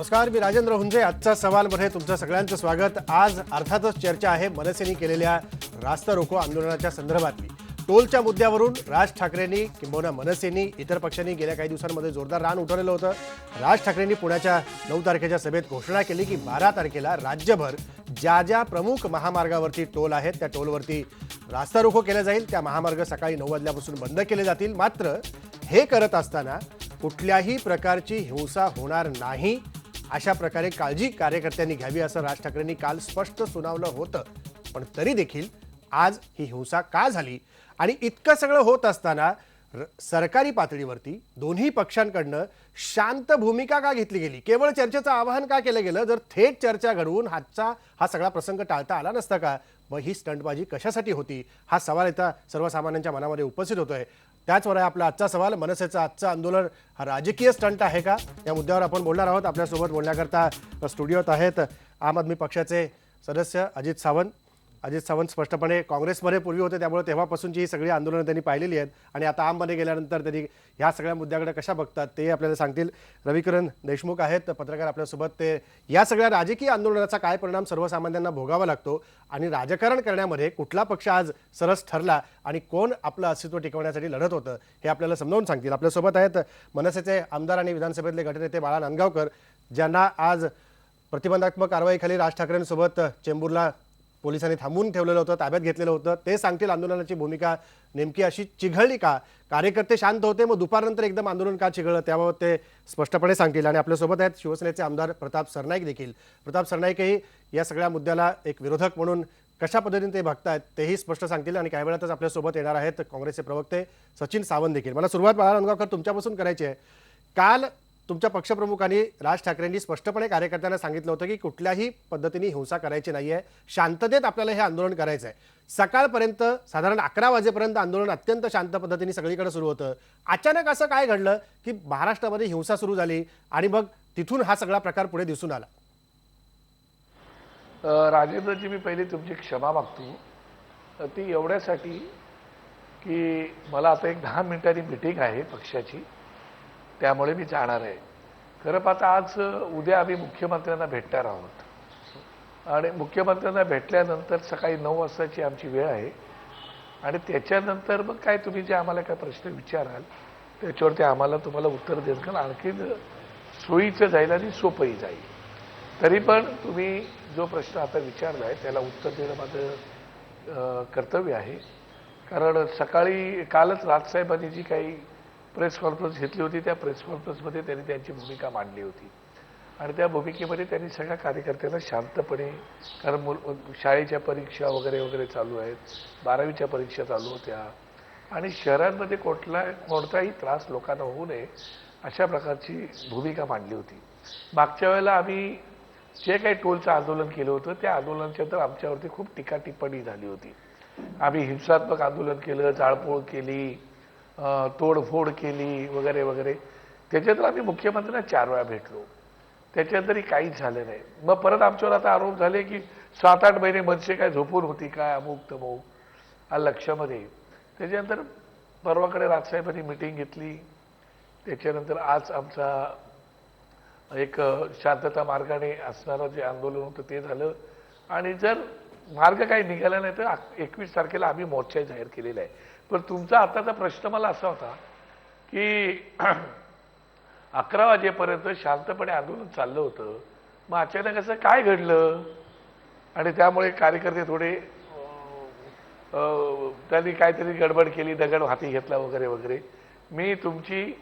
नमस्कार, मी राजेंद्र हुंजे. आजच्या सवालमध्ये तुमचं सगळ्यांचं स्वागत. आज अर्थातच चर्चा आहे मनसेने केलेल्या रास्ता रोको आंदोलनाच्या संदर्भातली. टोलच्या मुद्द्यावरून राज ठाकरेंनी किंबहुना मनसेने इतर पक्षांनी गेल्या काही दिवसांमध्ये जोरदार रान उठवलेलं होतं. राज ठाकरेंनी पुण्याच्या 9 तारखेच्या सभेत घोषणा केली की 12 तारखेला राज्यभर ज्या ज्या प्रमुख महामार्गावरती टोल आहेत त्या टोलवरती रास्ता रोको केला जाईल. त्या महामार्ग सकाळी 9 वाजल्यापासून बंद केले जातील. मात्र हे करत असताना कुठल्याही प्रकारची हिंसा होणार नाही अशा प्रकारे काळजी कार्यकर्त्यांनी घ्यावी असं राज ठाकरेंनी काल स्पष्ट सुनावलं होतं. पण तरी देखील आज ही हिंसा का झाली आणि इतकं सगळं होत असताना सरकारी पातळीवरती दोन्ही पक्षांकडनं शांत भूमिका का घेतली गेली, केवळ चर्चेचं आवाहन का केलं गेलं? जर थेट चर्चा घडवून हा सगळा प्रसंग टाळता आला नसता का? मग ही स्टंटबाजी कशासाठी होती हा सवाल आता सर्वसामान्यांच्या मनामध्ये उपस्थित होतोय. त्याचवर आपला आजचा सवाल, मनसेचं आजचं आंदोलन हा राजकीय स्टंट आहे का, या मुद्द्यावर आपण बोलणार आहोत. आपल्यासोबत बोलण्याकरता स्टुडिओत आहेत आम आदमी पक्षाचे सदस्य अजित सावंत. अजित सावंत स्पष्टपणे काँग्रेसमध्ये पूर्वी होते, त्यामुळे तेव्हापासूनची ही सगळी आंदोलनं त्यांनी पाहिलेली आहेत आणि आता आममध्ये गेल्यानंतर त्यांनी ह्या सगळ्या मुद्द्याकडे कशा बघतात ते आपल्याला सांगतील. रविकिरण देशमुख आहेत पत्रकार आपल्यासोबत. ते या सगळ्या राजकीय आंदोलनाचा काय परिणाम सर्वसामान्यांना भोगावा लागतो आणि राजकारण करण्यामध्ये कुठला पक्ष आज सरस ठरला आणि कोण आपलं अस्तित्व टिकवण्यासाठी लढत होतं हे आपल्याला समजावून सांगतील. आपल्यासोबत आहेत मनसेचे आमदार आणि विधानसभेतले गटनेते बाळा नांदगावकर, ज्यांना आज प्रतिबंधात्मक कारवाईखाली राज ठाकरेंसोबत चेंबूरला पोलिसांनी थांबवून ठेवलेलं होतं, ताब्यात घेतलेलं होतं. ते सांगतील आंदोलनाची भूमिका नेमकी अशी चिघळली का, कार्यकर्ते शांत होते, मग दुपारनंतर एकदम आंदोलन का चिघळलं त्याबाबत ते स्पष्टपणे सांगतील. आणि आपल्यासोबत आहेत शिवसेनेचे आमदार प्रताप सरनाईक देखील. प्रताप सरनाईकही या सगळ्या मुद्द्याला एक विरोधक म्हणून कशा पद्धतीने ते बघतायत तेही स्पष्ट सांगतील. आणि काही वेळातच आपल्यासोबत येणार आहेत काँग्रेसचे प्रवक्ते सचिन सावंत देखील. मला सुरुवात बाळा नांदगावकर तुमच्यापासून करायची आहे. काल तुमच्या पक्षप्रमुखांनी राज ठाकरेंनी स्पष्टपणे कार्यकर्त्यांना सांगितलं होतं की कुठल्याही पद्धतीने हिंसा करायची नाहीये, शांततेत आपल्याला हे आंदोलन करायचं आहे. सकाळपर्यंत साधारण 11 वाजेपर्यंत आंदोलन अत्यंत शांत पद्धतीने सगळीकडे सुरू होतं. अचानक असं काय घडलं की महाराष्ट्रामध्ये हिंसा सुरू झाली आणि मग तिथून हा सगळा प्रकार पुढे दिसून आला? राजेंद्रजी, मी पहिले तुमची क्षमा मागतो. ती एवढ्यासाठी की मला आता एक 10 मिनिटांनी मीटिंग आहे पक्षाची, त्यामुळे मी जाणार आहे. खरं पाहता आज उद्या आम्ही मुख्यमंत्र्यांना भेटणार आहोत आणि मुख्यमंत्र्यांना भेटल्यानंतर सकाळी 9 वाजताची आमची वेळ आहे आणि त्याच्यानंतर मग काय तुम्ही जे आम्हाला काय प्रश्न विचाराल त्याच्यावरती आम्हाला तुम्हाला उत्तर देणं कारण आणखी सोयीचं जाईल आणि सोपंही जाईल. तरी पण तुम्ही जो प्रश्न आता विचारला आहे त्याला उत्तर देणं माझं कर्तव्य आहे. कारण सकाळी कालच राजसाहेबांनी जी काही प्रेस कॉन्फरन्स घेतली होती त्या प्रेस कॉन्फरन्समध्ये त्यांनी त्यांची भूमिका मांडली होती आणि त्या भूमिकेमध्ये त्यांनी सगळ्या कार्यकर्त्यांना शांतपणे, कारण शाळेच्या परीक्षा वगैरे वगैरे चालू आहेत, 12वीच्या परीक्षा चालू होत्या आणि शहरांमध्ये कोणताही त्रास लोकांना होऊ नये अशा प्रकारची भूमिका मांडली होती. मागच्या वेळेला आम्ही जे काही टोलचं आंदोलन केलं होतं त्या आंदोलनाच्या तर आमच्यावरती खूप टीका टिप्पणी झाली होती. आम्ही हिंसात्मक आंदोलन केलं, जाळपोळ केली, तोडफोड केली वगैरे वगैरे. त्याच्यात आम्ही मुख्यमंत्र्यांना 4 वेळा भेटलो, त्याच्यातरी काहीच झालं नाही. मग परत आमच्यावर आता आरोप झाले की 7-8 महिने मनसे काय झोपून होती काय, अमुक तमुक आ लक्षामध्ये. त्याच्यानंतर परवाकडे राजसाहेबांनी मिटिंग घेतली, त्याच्यानंतर आज आमचा एक शांतता मार्गाने असणारं जे आंदोलन होतं ते झालं आणि जर मार्ग काही निघाला नाही तर 21 तारखेला आम्ही मोर्चा जाहीर केलेला आहे. पण तुमचा आताचा प्रश्न मला असा होता की 11 वाजेपर्यंत शांतपणे आंदोलन चाललं होतं, मग अचानक असं काय घडलं आणि त्यामुळे कार्यकर्ते थोडे त्यांनी काहीतरी गडबड केली, दगड हाती घेतला वगैरे वगैरे. मी तुमची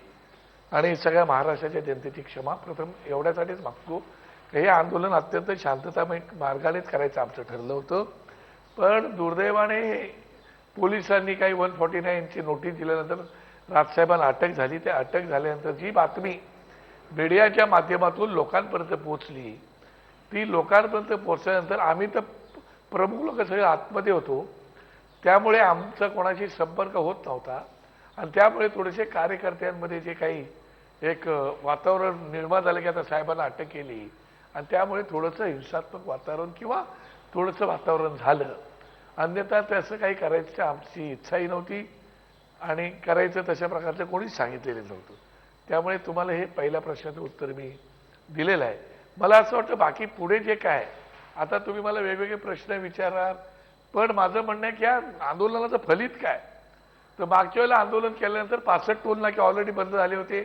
आणि सगळ्या महाराष्ट्राच्या जनतेची क्षमा प्रथम एवढ्यासाठीच मागतो की हे आंदोलन अत्यंत शांततामय मार्गानेच करायचं आमचं ठरलं होतं. पण दुर्दैवाने पोलिसांनी काही 149ची नोटीस दिल्यानंतर राजसाहेबांना अटक झाली. त्या अटक झाल्यानंतर जी बातमी मीडियाच्या माध्यमातून लोकांपर्यंत पोहोचली ती लोकांपर्यंत पोहोचल्यानंतर आम्ही तर प्रमुख लोक सगळे आतमध्ये होतो, त्यामुळे आमचा कोणाशी संपर्क होत नव्हता आणि त्यामुळे थोडेसे कार्यकर्त्यांमध्ये जे काही एक वातावरण निर्माण झालं की आता साहेबांना अटक केली आणि त्यामुळे थोडंसं हिंसात्मक वातावरण किंवा थोडंसं वातावरण झालं. अन्यथा तसं काही करायचं आमची इच्छाही नव्हती आणि करायचं तशा प्रकारचं कोणीच सांगितलेलं नव्हतं. त्यामुळे तुम्हाला हे पहिल्या प्रश्नाचं उत्तर मी दिलेलं आहे. मला असं वाटतं बाकी पुढे जे काय आता तुम्ही मला वेगवेगळे प्रश्न विचाराल, पण माझं म्हणणं आहे की या आंदोलनाचं फलित काय. तर मागच्या वेळेला आंदोलन केल्यानंतर 65 टोल नाके ऑलरेडी बंद झाले होते.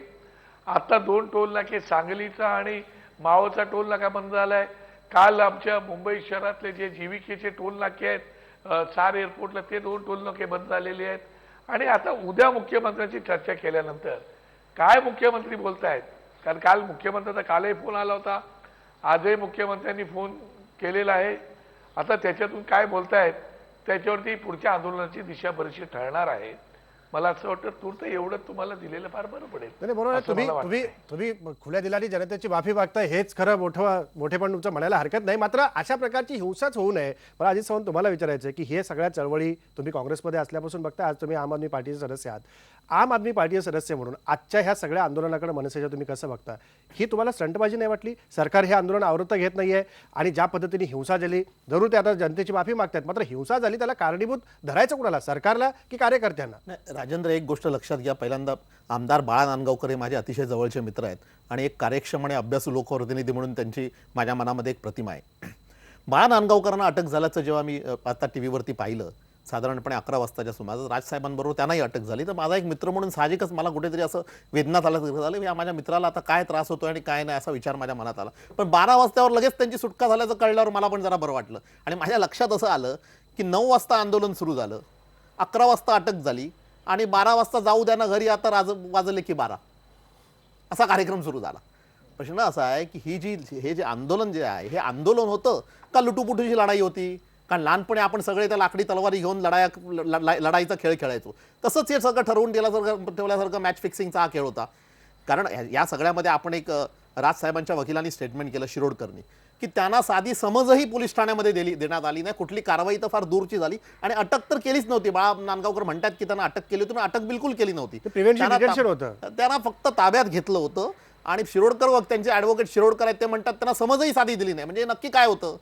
आता 2 टोल नाके सांगलीचा आणि मावळचा टोल नाका बंद झालाय. काल आमच्या मुंबई शहरातले जे जीविकेचे टोल नाके आहेत चार एअरपोर्टला ते 2 टोल नाके बंद झालेले आहेत. आणि आता उद्या मुख्यमंत्र्यांची चर्चा केल्यानंतर काय मुख्यमंत्री बोलतायत, कारण काल मुख्यमंत्र्यांचा कालही फोन आला होता, आजही मुख्यमंत्र्यांनी फोन केलेला आहे. आता त्याच्यातून काय बोलतायत त्याच्यावरती पुढच्या आंदोलनाची दिशा बरीचशी ठरणार आहे. मला असं वाटतं तूर्त एवढं तुम्हाला दिलेलं फार बरं पडेल. नाही बरोबर आहे. असं मला तुम्ही वाटतंय. तुम्ही खुल्या दिलाने जनतेची माफी मागताय हेच खरं मोठेपण तुमचं म्हणायला हरकत नाही. मात्र अशा प्रकारची हिंसाच होऊ नये. मला अजित सावंत तुम्हाला विचारायचं आहे की हे सगळ्या चळवळी तुम्ही काँग्रेसमध्ये असल्यापासून बघता, आज तुम्ही आम आदमी पार्टीचे सदस्य आहात. आम आदमी पार्टीचे सदस्य म्हणून आजच्या ह्या सगळ्या आंदोलनाकडे मनसेच्या तुम्ही कसं बघता? ही तुम्हाला स्टंटबाजी नाही वाटली? सरकार हे आंदोलन आवृत्त घेत नाहीये आणि ज्या पद्धतीने हिंसा झाली, जरूर ते आता जनतेची माफी मागतात, मात्र हिंसा झाली त्याला कारणीभूत धरायचं कुणाला, सरकारला की कार्यकर्त्यांना? नाही राजेंद्र, एक गोष्ट लक्षात घ्या. पहिल्यांदा आमदार बाळा नांदगावकर हे माझे अतिशय जवळचे मित्र आहेत आणि एक कार्यक्षम आणि अभ्यासू लोकप्रतिनिधी म्हणून त्यांची माझ्या मनामध्ये एक प्रतिमा आहे. बाळा नांदगावकरांना अटक झाल्याचं जेव्हा मी आता टी व्हीवरती पाहिलं, साधारणपणे 11 वाजताच्या सुमारास राजसाहेबांबरोबर त्यांनाही अटक झाली, तर माझा एक मित्र म्हणून साहजिकच मला कुठेतरी असं वेदना झालं, या माझ्या मित्राला आता काय त्रास होतो आणि काय नाही असा विचार माझ्या मनात आला. पण 12 वाजतावर लगेच त्यांची सुटका झाल्याचं कळल्यावर मला पण जरा बरं वाटलं आणि माझ्या लक्षात असं आलं की 9 वाजता आंदोलन सुरू झालं, 11 वाजता अटक झाली आणि 12 वाजता जाऊ द्या ना घरी, आता वाजले की 12 असा कार्यक्रम सुरू झाला. प्रश्न असा आहे की हे जे आंदोलन जे आहे हे आंदोलन होतं का लुटूपुटूची लढाई होती? कारण लहानपणी आपण सगळे त्या लाकडी तलवारी घेऊन लढाईचा खेळ खेळायचो, तसंच हे सगळं ठरवून ठेवल्यासारखं मॅच फिक्सिंगचा हा खेळ होता. कारण या सगळ्यामध्ये आपण एक राजसाहेबांच्या वकिलांनी स्टेटमेंट केलं शिरोडकरनी की त्यांना साधी समजही पोलीस ठाण्यामध्ये देण्यात आली नाही, कुठली कारवाई तर फार दूरची झाली आणि अटक तर केलीच नव्हती. बाळा नांदगावकर म्हणतात की त्यांना अटक केली होती, अटक बिलकुल केली नव्हती. त्यांना फक्त ताब्यात घेतलं होतं आणि शिरोडकर व त्यांचे ॲडव्होकेट शिरोडकर आहेत ते म्हणतात त्यांना समजही साधी दिली नाही. म्हणजे नक्की काय होतं?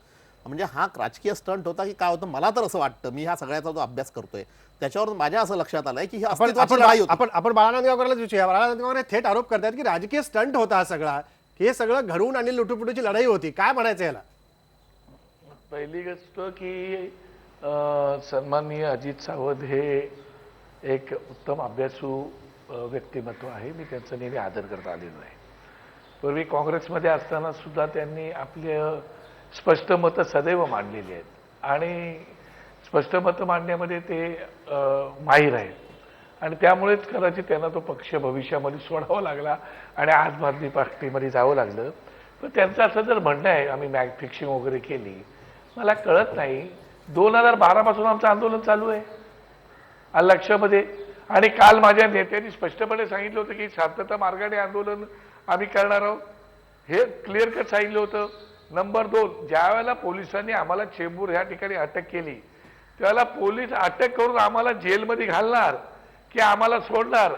म्हणजे हा राजकीय स्टंट होता की काय होतं? मला तर असं वाटतं, मी ह्या सगळ्याचा जो अभ्यास करतोय त्याच्यावर माझ्या असं लक्षात आलंय की आपण बाळा नांदगावकरलाच विचारूया. बाळा नांदगावकर थेट आरोप करतात की राजकीय स्टंट होता हा सगळा, हे सगळं घडवून आणि लुटूपुटूची लढाई होती. काय म्हणायचं याला? पहिली गोष्ट की सन्माननीय अजित सावंत हे एक उत्तम अभ्यासू व्यक्तिमत्व आहे. मी त्यांचा नेहमी आदर करत आलेलो आहे. पूर्वी काँग्रेसमध्ये असताना सुद्धा त्यांनी आपले स्पष्ट मतं सदैव मांडलेली आहेत आणि स्पष्ट मतं मांडण्यामध्ये ते माहीर आहेत आणि त्यामुळेच कदाचित त्यांना तो पक्ष भविष्यामध्ये सोडावा लागला आणि आम आदमी पार्टीमध्ये जावं लागलं. पण त्यांचं असं जर म्हणणं आहे आम्ही मॅच फिक्सिंग वगैरे केली, मला कळत नाही. 2012 पासून आमचं आंदोलन चालू आहे लक्षामध्ये. आणि काल माझ्या नेत्यांनी स्पष्टपणे सांगितलं होतं की शांतता मार्गाने आंदोलन आम्ही करणार आहोत, हे क्लिअर कट सांगितलं होतं. नंबर 2, ज्या वेळेला पोलिसांनी आम्हाला चेंबूर ह्या ठिकाणी अटक केली त्यावेळेला पोलीस अटक करून आम्हाला जेलमध्ये घालणार की आम्हाला सोडणार?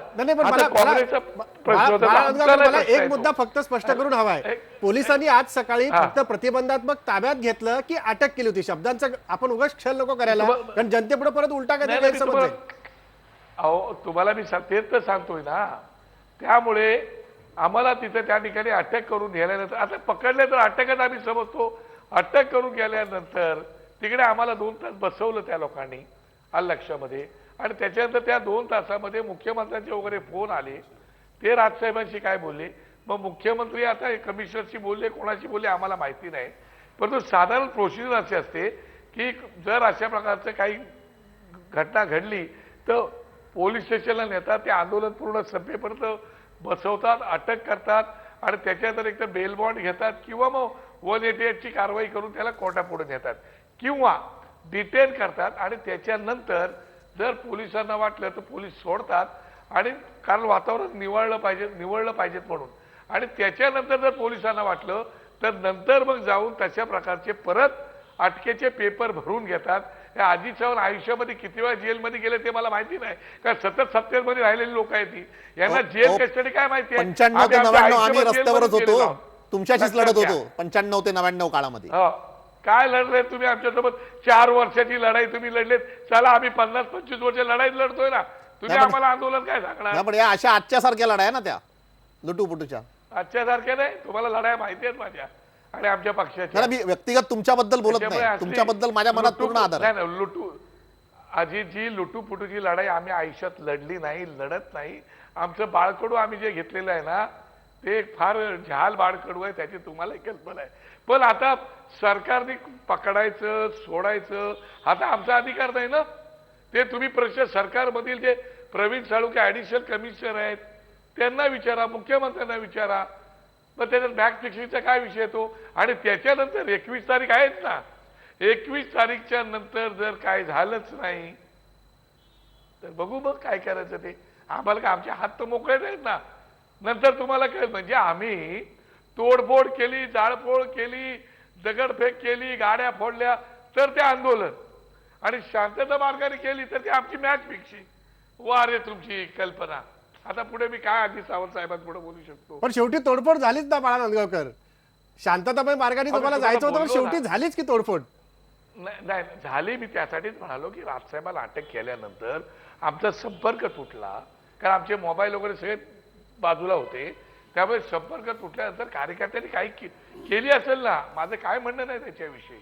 एक मुद्दा फक्त स्पष्ट करून हवाय. पोलिसांनी आज सकाळी फक्त प्रतिबंधात्मक ताब्यात घेतलं की अटक केली होती? शब्दांचं आपण उगाच क्षण नको करायला, कारण जनतेपुढे परत उलटा काय अहो तुम्हाला मी तेच तर सांगतोय ना. त्यामुळे आम्हाला तिथे त्या ठिकाणी अटक करून गेल्यानंतर, आता पकडले तर अटकच आम्ही समजतो, अटक करून गेल्यानंतर तिकडे आम्हाला 2 तास बसवलं त्या लोकांनी लक्षामध्ये. आणि त्याच्यानंतर त्या 2 तासामध्ये मुख्यमंत्र्यांचे वगैरे फोन आले, ते राजसाहेबांशी काय बोलले, मग मुख्यमंत्री आता कमिशनरशी बोलले, कोणाशी बोलले आम्हाला माहिती नाही. परंतु साधारण प्रोसिजर असे असते की जर अशा प्रकारचं काही घटना घडली तर पोलीस स्टेशनला नेतात, ते आंदोलन पूर्ण सभेपर्यंत बसवतात, अटक करतात आणि त्याच्यानंतर एकतर बेल बॉन्ड घेतात किंवा मग 188 ची कारवाई करून त्याला कोर्टापुढे नेतात किंवा डिटेन करतात. आणि त्याच्यानंतर जर पोलिसांना वाटलं तर पोलीस सोडतात आणि कारण वातावरण निवळलं पाहिजेत म्हणून. आणि त्याच्यानंतर जर पोलिसांना वाटलं तर नंतर मग जाऊन तशा प्रकारचे परत अटकेचे पेपर भरून घेतात. या अजित सावंत आयुष्यामध्ये किती वेळा जेलमध्ये गेले ते मला माहिती नाही, कारण सतत सत्तेमध्ये राहिलेली लोक आहेत ती, यांना जेल कस्टडी काय माहिती आहे? 95 ते 99 आम्ही रस्त्यावरच होतो, तुमच्याशीच लढत होतो 95 ते 99 काळामध्ये. काय लढले तुम्ही आमच्यासोबत? 4 वर्षाची लढाई तुम्ही लढलेत. चला आम्ही 50-25 वर्ष लढाई लढतोय ना, तुम्ही आम्हाला आंदोलन काय सांगणार? पण या अशा आजच्या सारख्या लढाया ना त्या लुटूपुटूच्या आजच्या सारख्या नाही. तुम्हाला लढाया माहिती आहेत माझ्या. आणि आमच्या पक्षाच्या. नाही, मी व्यक्तिगत तुमच्याबद्दल बोलत त्याच्यामुळे नाही, असली तुमच्याबद्दल माझ्या मनात लुटू- पूर्ण आदर आहे. नाही नाही, आजी जी लुटूपुटूची लढाई आम्ही आयुष्यात लढली नाही, लढत नाही. आमचं बाळकडू आम्ही जे घेतलेलं आहे ना, ते फार झाल बाळकडू आहे, त्याची तुम्हाला कल्पना आहे. पण आता सरकारने पकडायचं सोडायचं आता आमचा अधिकार नाही ना. ते तुम्ही प्रश्न सरकारमधील जे प्रवीण साळुंखे ऍडिशनल कमिशनर आहेत त्यांना विचारा, मुख्यमंत्र्यांना विचारा. मग त्याच्यात मॅच फिक्सिंगचा काय विषय तो. आणि त्याच्यानंतर 21 तारीख आहेच ना, 21 तारीखच्या नंतर जर काय झालंच नाही तर बघू मग काय करायचं ते. आम्हाला काय, आमचे हात तर मोकळेच आहेत ना. नंतर तुम्हाला काय, म्हणजे आम्ही तोडफोड केली, जाळपोळ केली, दगडफेक केली, गाड्या फोडल्या तर ते आंदोलन, आणि शांतता मार्गाने केली तर ती आमची मॅच फिक्सिंग. वा रे तुमची कल्पना. आता पुढे मी काय आधी सावंत साहेबांपुढे बोलू शकतो. पण शेवटी तोडफोड झालीच ना बाळा नांदगावकर. शांततामय मार्गाने तुम्हाला तुम्हाला जायचं होतं पण बोललो शेवटी ना. झालीच की तोडफोड. नाही झाली. मी त्यासाठीच म्हणालो की राजसाहेबाला अटक केल्यानंतर आमचा संपर्क तुटला, कारण आमचे मोबाईल वगैरे सगळे बाजूला होते. त्यामुळे संपर्क तुटल्यानंतर कार्यकर्त्यांनी काही केली असेल ना, माझं काय म्हणणं नाही त्याच्याविषयी,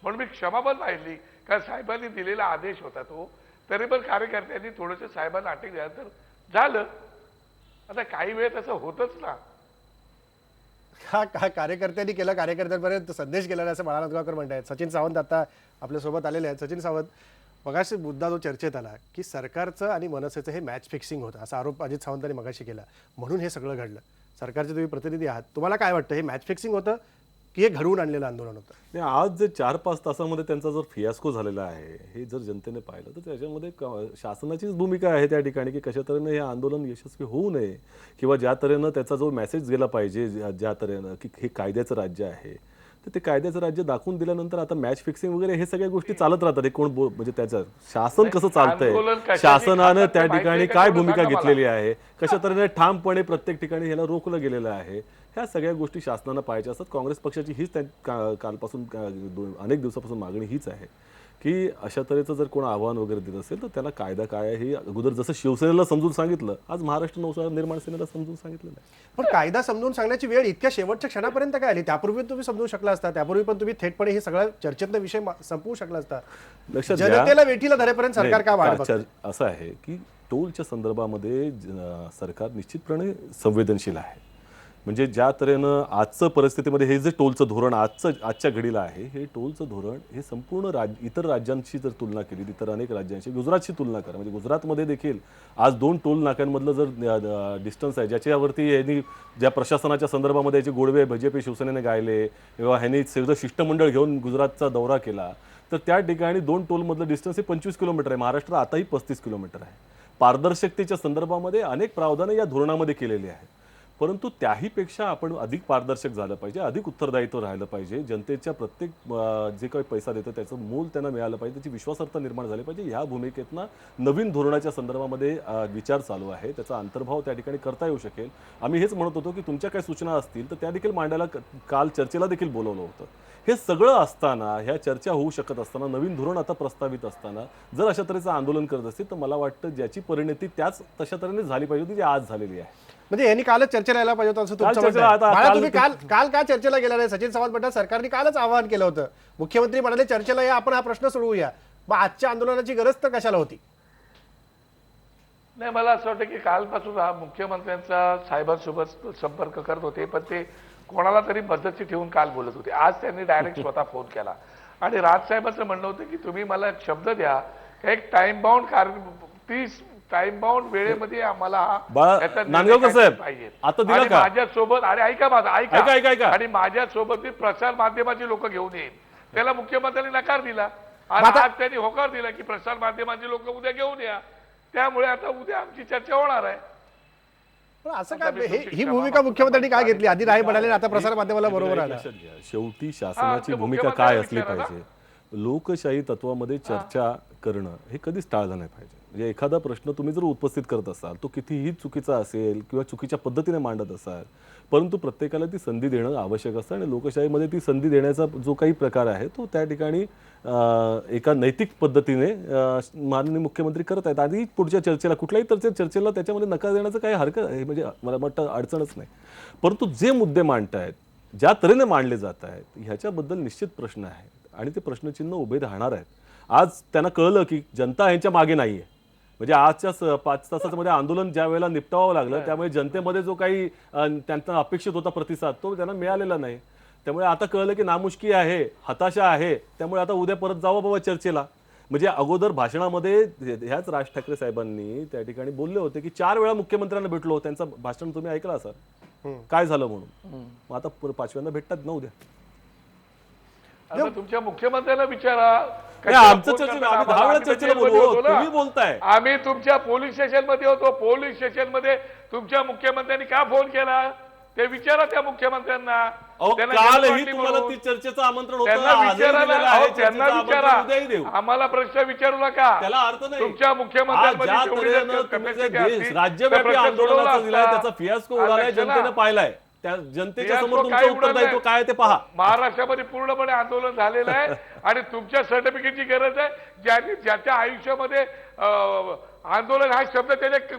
म्हणून मी क्षमा पण मागितली. कारण साहेबांनी दिलेला आदेश होता तो. तरी पण कार्यकर्त्यांनी थोडंसं साहेबांना अटक झाल्यानंतर झालं. आता काही वेळ तसं होतच ना. हा कार्यकर्त्यांनी केलं, कार्यकर्त्यांपर्यंत संदेश गेला नाही असं बाळा नांदगावकर म्हणतायत. सचिन सावंत आता आपल्यासोबत आलेले आहेत. सचिन सावंत, मगाशी मुद्दा जो चर्चेत आला की सरकारचं आणि मनसेचं हे मॅच फिक्सिंग होतं असा आरोप अजित सावंतांनी मगाशी केला, म्हणून हे सगळं घडलं. सरकारचे तुम्ही प्रतिनिधी आहात, तुम्हाला काय वाटतं, हे मॅच फिक्सिंग होतं की हे घडवून आणलेलं आंदोलन होतं? नाही, आज जे 4-5 तासामध्ये त्यांचा जर फियास्को झालेला आहे हे जर जनतेने पाहिलं तर त्याच्यामध्ये शासनाचीच भूमिका आहे त्या ठिकाणी की कशा तऱ्हेने हे आंदोलन यशस्वी होऊ नये, किंवा ज्या तऱ्हेनं त्याचा जो मेसेज गेला पाहिजे, ज्या तऱ्हेनं की हे कायद्याचं राज्य आहे, तर ते कायद्याचं राज्य दाखवून दिल्यानंतर आता मॅच फिक्सिंग वगैरे हे सगळ्या गोष्टी चालत राहतात. हे कोण म्हणजे त्याचं शासन कसं आंदोलन चालतंय, कशाची शासनानं खातात ते त्या माहिती ठिकाणी आहे का? काय तेवढं भूमिका सांगा मला. घेतलेली आहे, कशा तऱ्हेने ठामपणे प्रत्येक ठिकाणी ह्याला रोखलं गेलेलं आहे, ह्या सगळ्या गोष्टी शासनानं पाहायच्या असतात. काँग्रेस पक्षाची हीच कालपासून अनेक दिवसापासून मागणी हीच आहे की अशा तऱ्हेचं जर कोण आव्हान वगैरे देत असेल तर त्याला कायदा काय आहे हे अगोदर जसं शिवसेनेला समजून सांगितलं, आज महाराष्ट्र नवनिर्माण सेनेला समजून सांगितलेलं आहे. पण कायदा समजून सांगण्याची वेळ इतक्या शेवटच्या क्षणापर्यंत काय आली? त्यापूर्वी तुम्ही समजू शकला असता, त्यापूर्वी पण तुम्ही थेटपणे हे सगळं चर्चेतला विषय संपवू शकला असता. लक्षात घ्या, जनतेला वेठीला धरेपर्यंत सरकार का वाट बघतंय? असं आहे की टोलच्या संदर्भामध्ये सरकार निश्चितपणे संवेदनशील आहे. म्हणजे ज्या तऱ्हेनं आजचं परिस्थितीमध्ये हे जे टोलचं धोरण आजच्या घडीला आहे, हे टोलचं धोरण हे संपूर्ण इतर राज्यांशी जर तुलना केली, इतर अनेक राज्यांशी, गुजरातची तुलना करा, म्हणजे गुजरातमध्ये देखील आज 2 टोल नाक्यांमधलं जर डिस्टन्स आहे ज्याच्यावरती यांनी ज्या प्रशासनाच्या संदर्भामध्ये याचे गोडवे BJP शिवसेनेने गायले किंवा ह्यांनी सगळं शिष्टमंडळ घेऊन गुजरातचा दौरा केला, तर त्या ठिकाणी 2 टोलमधलं डिस्टन्स हे 25 किलोमीटर आहे. महाराष्ट्र आताही 35 किलोमीटर आहे. पारदर्शकतेच्या संदर्भामध्ये अनेक प्रावधाने या धोरणामध्ये केलेली आहेत, परंतु त्याहीपेक्षा आपण अधिक पारदर्शक झालं पाहिजे, अधिक उत्तरदायित्व राहिलं पाहिजे. जनतेच्या प्रत्येक जे काही पैसा देतं त्याचं मूल त्यांना मिळालं पाहिजे, त्याची विश्वासार्हता निर्माण झाली पाहिजे. ह्या भूमिकेतनं नवीन धोरणाच्या संदर्भामध्ये विचार चालू आहे, त्याचा अंतर्भाव त्या ठिकाणी करता येऊ शकेल. आम्ही हेच म्हणत होतो की तुमच्या काही सूचना असतील तर त्या देखील मांडायला काल चर्चेला देखील बोलवलं होतं. हे सगळं असताना, ह्या चर्चा होऊ शकत असताना, नवीन धोरण आता प्रस्तावित असताना जर अशा तऱ्हेचं आंदोलन करत असतील तर मला वाटतं ज्याची परिणती त्याच तशा तऱ्हेने झाली पाहिजे होती, जी आज झालेली आहे. म्हणजे यांनी कालच चर्चेला यायला पाहिजे होतं असं तुमचं म्हणणं आहे. बाळा, तुम्ही काल का चर्चेला गेला नाही? सचिन सावंत म्हणतात सरकारने कालच आवाहन केलं होतं, मुख्यमंत्री म्हणाले चर्चेला या, आपण हा प्रश्न सोडवूया. मग आजच्या आंदोलनाची गरज तर कशाला होती? नाही, मला असं वाटतं की कालपासून हा मुख्यमंत्र्यांचा साहेबांसोबत संपर्क करत होते, पण ते कोणाला तरी मदतची ठेवून काल बोलत होते. आज त्यांनी डायरेक्ट स्वतः फोन केला आणि राजसाहेबांचं म्हणणं होतं की तुम्ही मला एक शब्द द्या, एक टाइम बाउंड 30 टाइम बाउंड वेळेमध्ये आम्हाला नांदगावकर साहेब आता दिला का? माझ्यासोबत, आणि ऐका माझं, ऐका. आणि माझ्यासोबत मी प्रसार माध्यमाचे लोक घेऊन येईन. त्याला मुख्यमंत्र्यांनी नकार दिला आणि आज त्यांनी होकार दिला की प्रसार माध्यमाचे लोक उद्या घेऊन या. त्यामुळे आता उद्या आमची चर्चा होणार आहे. पण असं काय, ही भूमिका मुख्यमंत्र्यांनी काय घेतली? आधी नाही म्हणाले, आता प्रसार माध्यमाला बरोबर आला. शेवटी शासनाची भूमिका काय असली पाहिजे? लोकशाही तत्वामध्ये चर्चा करणं हे कधीच टाळलं नाही पाहिजे. म्हणजे एखादा प्रश्न तुम्ही जर उपस्थित करत असाल, तो कितीही चुकीचा असेल किंवा चुकीच्या पद्धतीने मांडत असाल, परंतु प्रत्येकाला ती संधी देणं आवश्यक असतं आणि लोकशाहीमध्ये ती संधी देण्याचा जो काही प्रकार आहे तो त्या ठिकाणी एका नैतिक पद्धतीने माननीय मुख्यमंत्री करत आहेत. आधी पुढच्या चर्चेला, कुठल्याही चर्चेला त्याच्यामध्ये नकार देण्याचं काही हरकत आहे, म्हणजे मला वाटतं अडचणच नाही. परंतु जे मुद्दे मांडतायत ज्या तऱ्हेने मांडले जात आहेत ह्याच्याबद्दल निश्चित प्रश्न आहेत आणि ते प्रश्नचिन्ह उभे राहणार आहेत. आज त्यांना कळलं की जनता यांच्या मागे नाहीये. म्हणजे आजच्या 5 तासामध्ये आंदोलन ज्या वेळेला निपटावं लागलं त्यामुळे जनतेमध्ये जो काही त्यांना अपेक्षित होता प्रतिसाद तो त्यांना मिळालेला नाही. त्यामुळे आता कळलं की नामुष्की आहे, हताशा आहे, त्यामुळे आता उद्या परत जावं बाबा चर्चेला. म्हणजे अगोदर भाषणामध्ये ह्याच राज ठाकरे साहेबांनी त्या ठिकाणी बोलले होते की 4 वेळा मुख्यमंत्र्यांना भेटलो, त्यांचं भाषण तुम्ही ऐकलं असाल काय झालं म्हणून. मग आता 5व्यांदा भेटतात ना उद्या. आता तुमच्या मुख्यमंत्र्यांना विचारा. नाही, आमचं चर्चेला आम्ही 10 वेळा चर्चेला बोललो, तुम्ही बोलताय. आम्ही तुमच्या पोलीस स्टेशन मध्ये होतो. पोलीस स्टेशन मध्ये तुमच्या मुख्यमंत्र्यांनी का फोन केला ते विचारा त्या मुख्यमंत्र्यांना. अहो, त्यांना कालही वाटली तुम्हाला म्हणून. ती चर्चेचं आमंत्रण होतं, त्यांना आजही विचारा दिलेलं ना. आहे, अहो, त्यांना चर्चेचं विचारा. आमंत्रण उद्याही देऊ. आम्हाला प्रश्न विचारू नका. त्याला अर्थ नाही. तुमच्या आज मुख्यमंत्र्यांमध्ये ज्या जेवढी तऱ्हेनं जर तुम्ही जे capacity असती, राज्यव्यापी तर प्रश्न आंदोलनाचा सोडवला दिलाय असता. त्याचा फियास्को उडालाय, आज लक्षाला- जनतेने पाहिलाय. त्या जनतेच्या समोर फियास्को तुमचं काय उत्तरदायित्व उडालंय? काय ते पहा. महाराष्ट्रामध्ये पूर्णपणे आंदोलन झालेलं आहे आणि तुमच्या सर्टिफिकेटची गरज आहे. ज्याच्या आयुष्यामध्ये आंदोलन हा शब्द त्याच्या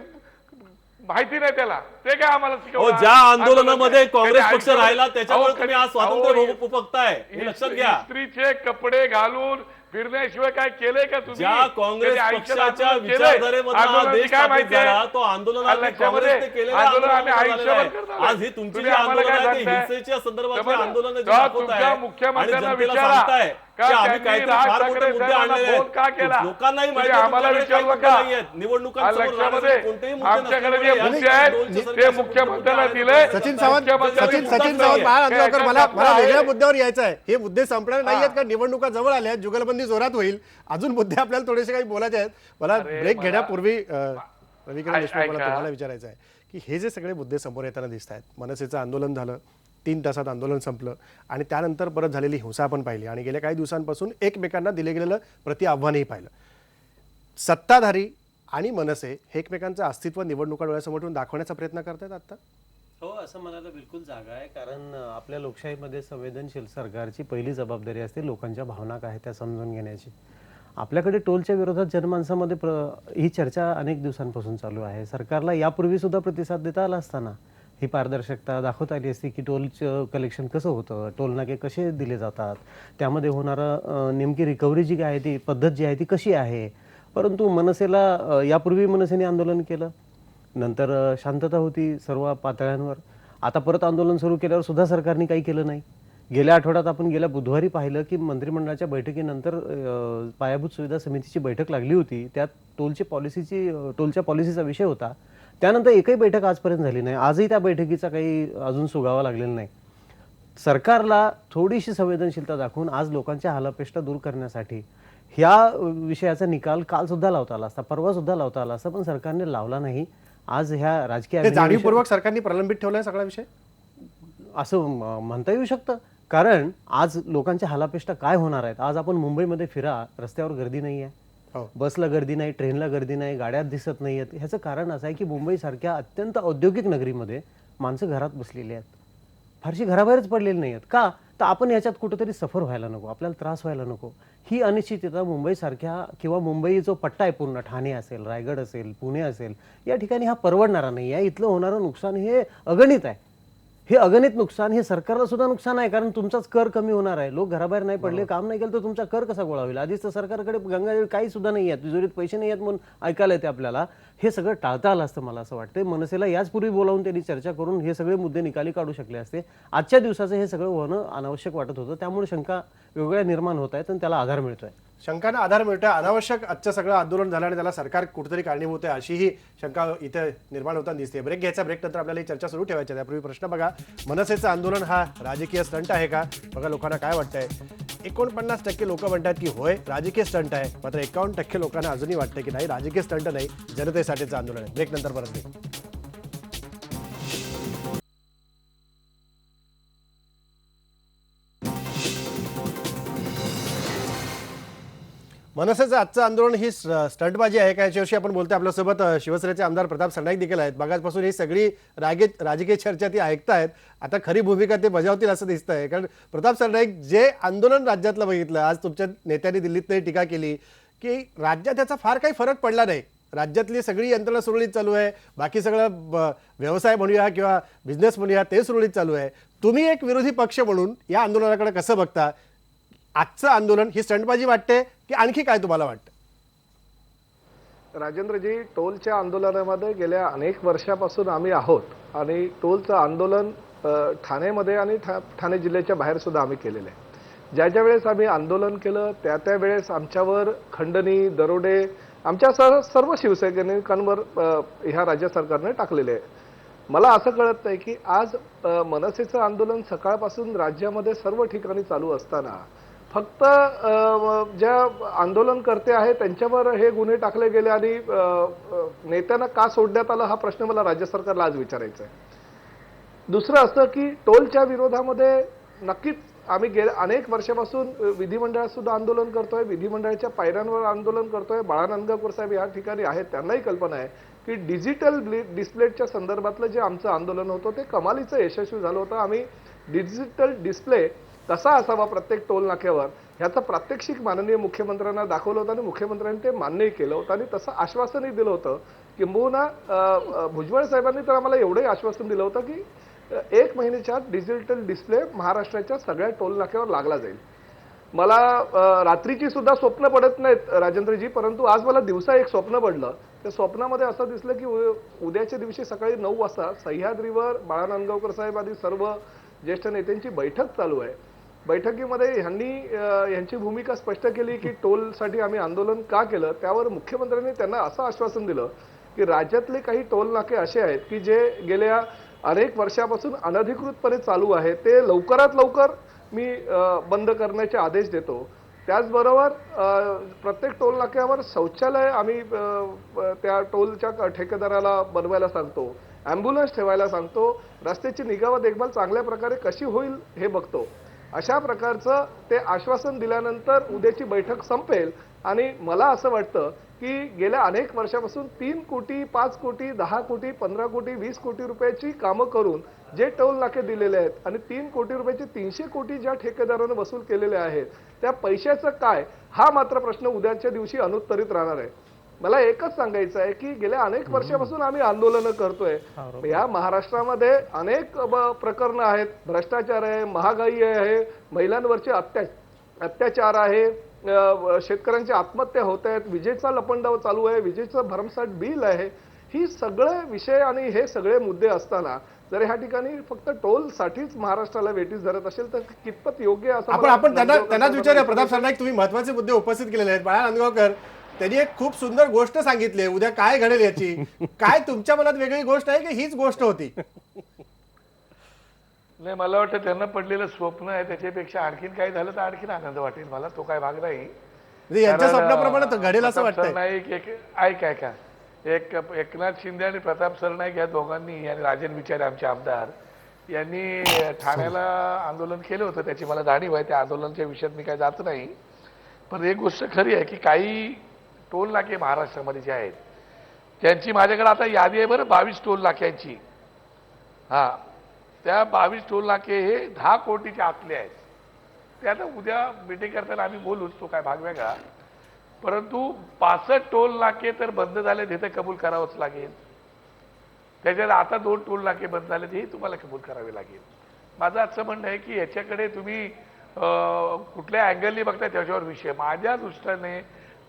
माहिती नाही त्याला, ते काय आम्हाला शिकवणार? ज्या आंदोलनामध्ये काँग्रेस त्याच्या पक्ष राहिला आयुष्यामध्ये- त्याच्यामुळे अहो, तुम्ही आज स्वातंत्र्य अहो, उपभोगताय, हे लक्षात घ्या. इस्त्रीचे कपडे घालून फिरण्याशिवाय काय केलंय का तुम्ही? ज्या काँग्रेस कधी आयुष्यात पक्षाच्या आंदोलन केलंय? विचारधारेमधला हा आंदोलनाची देश काय स्थापित माहिती आहे? झाला, तो आंदोलनात लक्षामध्ये काँग्रेसने केलेल्या आंदोलन आम्ही आंदोलनाला आयुष्यभर झालेलं आहे. करणार. आज ही तुमची तुम्ही जी आम्हाला आंदोलन काय आहे ती सांगताय? हिंसेच्या संदर्भातली तेव्हा आंदोलन जी तेव्हा दाखवताय तुमच्या आणि मुख्यमंत्र्यांना जनतेला विचारा सांगताय का की आम्ही त्यांनी काहीतरी राज फार मोठे ठाकरे मुद्दे साहेबांना आणलेले फोन का केला? आहेत. लोकांनाही तुम्ही माहिती आहे आम्हाला तुमच्याकडे काही विचारू मुद्दे नका. नाहीयेत. निवडणुकांसमोर लक्षामध्ये राहण्यासाठी कोणतेही मुद्दे आमच्याकडे जे नसल्यामुळे मुद्दे आहेत डोलच्या ते सदस्याचे मुख्यमंत्र्यांना मुद्दे दिले. आहेत. सचिन सावंत मुख्यमंत्र्यांनी सचिन मुद्दा सावंत, बाळा नाहीये. नांदगावकर, मला त्याच्यात वेगळ्या आहे. मुद्द्यावर यायचं आहे. हे मुद्दे संपणार नाहीयेत का निवडणुका जवळ आल्या, जुगलबंदी जोरात होईल, अजून मुद्दे आपल्याला थोडेसे काही बोलायचे आहेत. मला ब्रेक घेण्यापूर्वी रविकिरण देशमुख, मला तुम्हाला विचारायचं आहे की हे जे सगळे मुद्दे समोर येताना दिसत आहेत, मनसेचं आंदोलन झालं, 3 तासात आंदोलन संपलं आणि त्यानंतर परत झालेली हिंसा आपण पाहिली आणि गेल्या काही दिवसांपासून एकमेकांना दिले गेलेलं प्रति आव्हानही पाहिलं. सत्ताधारी आणि मनसे हे एकमेकांचं अस्तित्व निवडणुका डोळ्यासमोर ठेवून दाखवण्याचा प्रयत्न करतायत आता. हो, असं म्हणायला बिलकुल जागा आहे. कारण आपल्या लोकशाहीमध्ये संवेदनशील सरकारची पहिली जबाबदारी असते लोकांच्या भावना काय त्या समजून घेण्याची. आपल्याकडे टोलच्या विरोधात जनमानसामध्ये ही चर्चा अनेक दिवसांपासून चालू आहे. सरकारला यापूर्वी सुद्धा प्रतिसाद देता आला असताना ही पारदर्शकता दाखवता आली असती की टोलचं कलेक्शन कसं होतं, टोल नाके कसे दिले जातात, त्यामध्ये होणारं नेमकी रिकव्हरी जी आहे ती पद्धत जी आहे ती कशी आहे. परंतु मनसेला यापूर्वी मनसेने आंदोलन केलं, नंतर शांतता होती सर्व पातळ्यांवर. आता परत आंदोलन सुरू केल्यावर सुद्धा सरकारने काही केलं नाही. गेल्या आठवड्यात आपण गेल्या बुधवारी पाहिलं की मंत्रिमंडळाच्या बैठकीनंतर पायाभूत सुविधा समितीची बैठक लागली होती. त्यात टोलच्या पॉलिसीचा विषय होता. त्यानंतर एकही बैठक आजपर्यंत झाली नाही. आजही त्या बैठकीचा काही अजून सुगावा लागलेला नाही. सरकारला थोडीशी संवेदनशीलता दाखवून आज लोकांच्या हालापेष्टा दूर करण्यासाठी ह्या विषयाचा निकाल काल सुद्धा लावता आला असता, परवा सुद्धा लावता आला असता, पण सरकारने लावला नाही. आज ह्या राजकीय हे जाणीवपूर्वक सरकारने प्रलंबित ठेवलाय सगळा विषय असं म्हणता येऊ शकतं. कारण आज लोकांच्या हालापेष्टा काय होणार आहेत. आज आपण मुंबईमध्ये फिरा, रस्त्यावर गर्दी नाही आहे, हो. बसला गर्दी नाही, ट्रेनला गर्दी नाही, गाड्यात दिसत नाही आहेत. ह्याचं कारण असं आहे की मुंबईसारख्या अत्यंत औद्योगिक नगरीमध्ये माणसं घरात बसलेली आहेत, फारशी घराबाहेरच पडलेली नाही आहेत. का तर आपण याच्यात कुठेतरी सफर व्हायला नको, आपल्याला त्रास व्हायला नको. ही अनिश्चितता मुंबईसारख्या किंवा मुंबई जो पट्टा आहे पूर्ण, ठाणे असेल, रायगड असेल, पुणे असेल, या ठिकाणी हा परवडणारा नाही आहे. इथलं होणारं नुकसान हे अगणित आहे. हे अगणित नुकसान हे सरकारला सुद्धा नुकसान आहे. कारण तुमचाच कर कमी होणार आहे. लोक घराबाहेर नाही पडले, काम नाही केलं तर तुमचा कर कसा गोळा होईल. आधीच तर सरकारकडे गंगाजळ काही सुद्धा नाही आहे, तिजोरीत पैसे नाही आहेत म्हणून ऐकायला येते आपल्याला. हे सगळं टाळता आलं असतं मला असं वाटतं. मनसेला याचपूर्वी बोलावून त्यांनी चर्चा करून हे सगळे मुद्दे निकाली काढू शकले असते. आजच्या दिवसाचं हे सगळं होणं अनावश्यक वाटत होतं. त्यामुळे शंका वेगवेगळ्या निर्माण होत आहेत आणि त्याला आधार मिळतोय. शंकांना आधार मिळतोय. अनावश्यक आजचं सगळं आंदोलन झालं आणि त्याला सरकार कुठेतरी कारणीभूत आहे अशीही शंका इथे निर्माण होताना दिसते. ब्रेक घ्यायचा, ब्रेक नंतर आपल्याला ही चर्चा सुरू ठेवायची. त्यापूर्वी प्रश्न बघा, मनसेचं आंदोलन हा राजकीय स्टंट आहे का? बघा लोकांना काय वाटतंय. 49% लोक म्हणतात की होय राजकीय स्टंट आहे, मात्र 51% लोकांना अजूनही वाटतं की नाही राजकीय स्टंट नाही, जनतेसाठीचं आंदोलन आहे. ब्रेक नंतर परत भेटू. मनसेचं आजचं आंदोलन ही स्टंटबाजी आहे का याच्याविषयी आपण बोलतोय. आपल्यासोबत शिवसेनेचे आमदार प्रताप सरनाईक देखील आहेत. बघाचपासून ही सगळी राजकीय चर्चा ती ऐकतायत. आता खरी भूमिका ते बजावतील असं दिसतंय. कारण प्रताप सरनाईक, जे आंदोलन राज्यातलं बघितलं, आज तुमच्या नेत्यांनी दिल्लीत टीका केली की राज्यात त्याचा फार काही फरक पडला नाही, राज्यातली सगळी यंत्रणा सुरळीत चालू आहे, बाकी सगळं व्यवसाय म्हणूया किंवा बिझनेस म्हणूया ते सुरळीत चालू आहे. तुम्ही एक विरोधी पक्ष म्हणून या आंदोलनाकडे कसं बघता? आजचं आंदोलन ही स्टंटबाजी वाटते की आणखी काय तुम्हाला वाटतं? राजेंद्रजी, टोलच्या आंदोलनामध्ये गेल्या अनेक वर्षापासून आम्ही आहोत आणि टोलचं आंदोलन ठाण्यामध्ये आणि ठाणे जिल्ह्याच्या बाहेर सुद्धा आम्ही केलेलं आहे. ज्या वेळेस आम्ही आंदोलन केलं त्या वेळेस आमच्यावर खंडणी, दरोडे आमच्या सर्व शिवसैनिकांवर ह्या राज्य सरकारने टाकलेले आहे. मला असं कळत नाही की आज मनसेचं आंदोलन सकाळपासून राज्यामध्ये सर्व ठिकाणी चालू असताना फक्त ज्या आंदोलनकर्ते आहेत त्यांच्यावर हे गुन्हे टाकले गेले आणि नेत्यांना का सोडण्यात आलं हा प्रश्न मला राज्य सरकारला आज विचारायचा आहे. दुसरं असं की टोलच्या विरोधामध्ये नक्कीच आम्ही गेल्या अनेक वर्षापासून विधिमंडळात सुद्धा आंदोलन करतोय, विधिमंडळाच्या पायऱ्यांवर आंदोलन करतोय. बाळा नांदगावकर साहेब या ठिकाणी आहेत, त्यांनाही कल्पना आहे की डिजिटल डिस्प्लेच्या संदर्भातलं जे आमचं आंदोलन होतं ते कमालीचं यशस्वी झालं होतं. आम्ही डिजिटल डिस्प्ले कसा असावा प्रत्येक टोल नाक्यावर ह्याचं प्रात्यक्षिक माननीय मुख्यमंत्र्यांना दाखवलं होतं आणि मुख्यमंत्र्यांनी ते मान्यही केलं होतं आणि तसं आश्वासनही दिलं होतं. किंबहुना भुजबळ साहेबांनी तर आम्हाला एवढंही आश्वासन दिलं होतं की 1 महिन्याच्या आत डिजिटल डिस्प्ले महाराष्ट्राच्या सगळ्या टोल नाक्यावर लागला जाईल. मला रात्रीची सुद्धा स्वप्न पडत नाहीत राजेंद्रजी, परंतु आज मला दिवसा एक स्वप्न पडलं. त्या स्वप्नामध्ये असं दिसलं की उद्याच्या दिवशी सकाळी 9 वाजता सह्याद्रीवर बाळा नांदगावकर साहेब आदी सर्व ज्येष्ठ नेत्यांची बैठक चालू आहे. बैठकीमध्ये यांची भूमिका स्पष्ट केली की टोलसाठी आम्ही आंदोलन का केलं. त्यावर मुख्यमंत्र्यांनी त्यांना असं आश्वासन दिलं की राज्यातले काही टोल नाके असे आहेत की जे गेल्या अनेक वर्षापासून अनधिकृतपणे चालू आहे, ते लवकरात लवकर मी बंद करण्याचे आदेश देतो. त्याचबरोबर प्रत्येक टोल नाक्यावर शौचालय आम्ही त्या टोलच्या ठेकेदाराला बनवायला सांगतो, ॲम्ब्युलन्स ठेवायला सांगतो, रस्त्याची निगा व देखभाल चांगल्या प्रकारे कशी होईल हे बघतो. अशा प्रकारचं ते आश्वासन दिल्यानंतर उद्याची बैठक संपेल आणि मला असं वाटतं की गेल्या अनेक वर्षापासून 3 कोटी, 5 कोटी, 10 कोटी, 15 कोटी, 20 कोटी रुपयाची कामं करून जे टोल नाके दिलेले आहेत आणि 3 कोटी रुपयाचे 300 कोटी ज्या ठेकेदारानं वसूल केलेले आहेत त्या पैशाचं काय हा मात्र प्रश्न उद्याच्या दिवशी अनुत्तरित राहणार आहे. मला एकच सांगायचं आहे की गेल्या अनेक वर्षापासून आम्ही आंदोलनं करतोय. या महाराष्ट्रामध्ये अनेक प्रकरणं आहेत, भ्रष्टाचार आहे, महागाई आहे, महिलांवरचे अत्याचार आहे, शेतकऱ्यांच्या आत्महत्या होत आहेत, विजेचा लपंडाव चालू आहे, विजेचं भरमसाठ बिल आहे. ही सगळे विषय आणि हे सगळे मुद्दे असताना जर ह्या ठिकाणी फक्त टोल साठीच महाराष्ट्राला वेटीस धरत असेल तर कितपत योग्य असं आपण त्यांनाच विचारूया. प्रताप सरनाईक, तुम्ही महत्वाचे मुद्दे उपस्थित केलेले आहेत. बाळा नांदगावकर, त्यांनी एक खूप सुंदर गोष्ट सांगितली, उद्या काय घडेल याची. काय तुमच्या मनात वेगळी गोष्ट आहे की हीच गोष्ट होती? नाही, मला वाटतं त्यांना पडलेलं स्वप्न आहे, त्याच्यापेक्षा आणखीन काही झालं तर आणखीन आनंद वाटेल मला. तो काय भाग नाही. म्हणजे यांच्या स्वप्नाप्रमाणे घडेल असं वाटतंय. सरनाईक ऐका, एकनाथ शिंदे आणि प्रताप सरनाईक या दोघांनी आणि राजन विचारे आमचे आमदार यांनी ठाण्याला आंदोलन केलं होतं. त्याची मला जाणीव आहे. त्या आंदोलनाच्या विषयात मी काय जात नाही. पण एक गोष्ट खरी आहे की काही टोल नाके महाराष्ट्रामध्ये जे आहेत त्यांची माझ्याकडे आता यादी आहे बरं, 22 टोल नाक्यांची. हां, त्या 22 टोल नाके हे 10 कोटीचे आतले आहेत. ते आता उद्या मीटिंग करताना आम्ही बोलूच, तो काय भाग वेगळा. परंतु 65 टोल नाके तर बंद झाले, हे तर कबूल करावंच लागेल. त्याच्यात आता 2 टोल नाके बंद झाले, हे तुम्हाला कबूल करावे लागेल. माझं असं म्हणणं आहे की याच्याकडे तुम्ही कुठल्या अँगलनी बघताय त्याच्यावर विषय. माझ्या दृष्टीने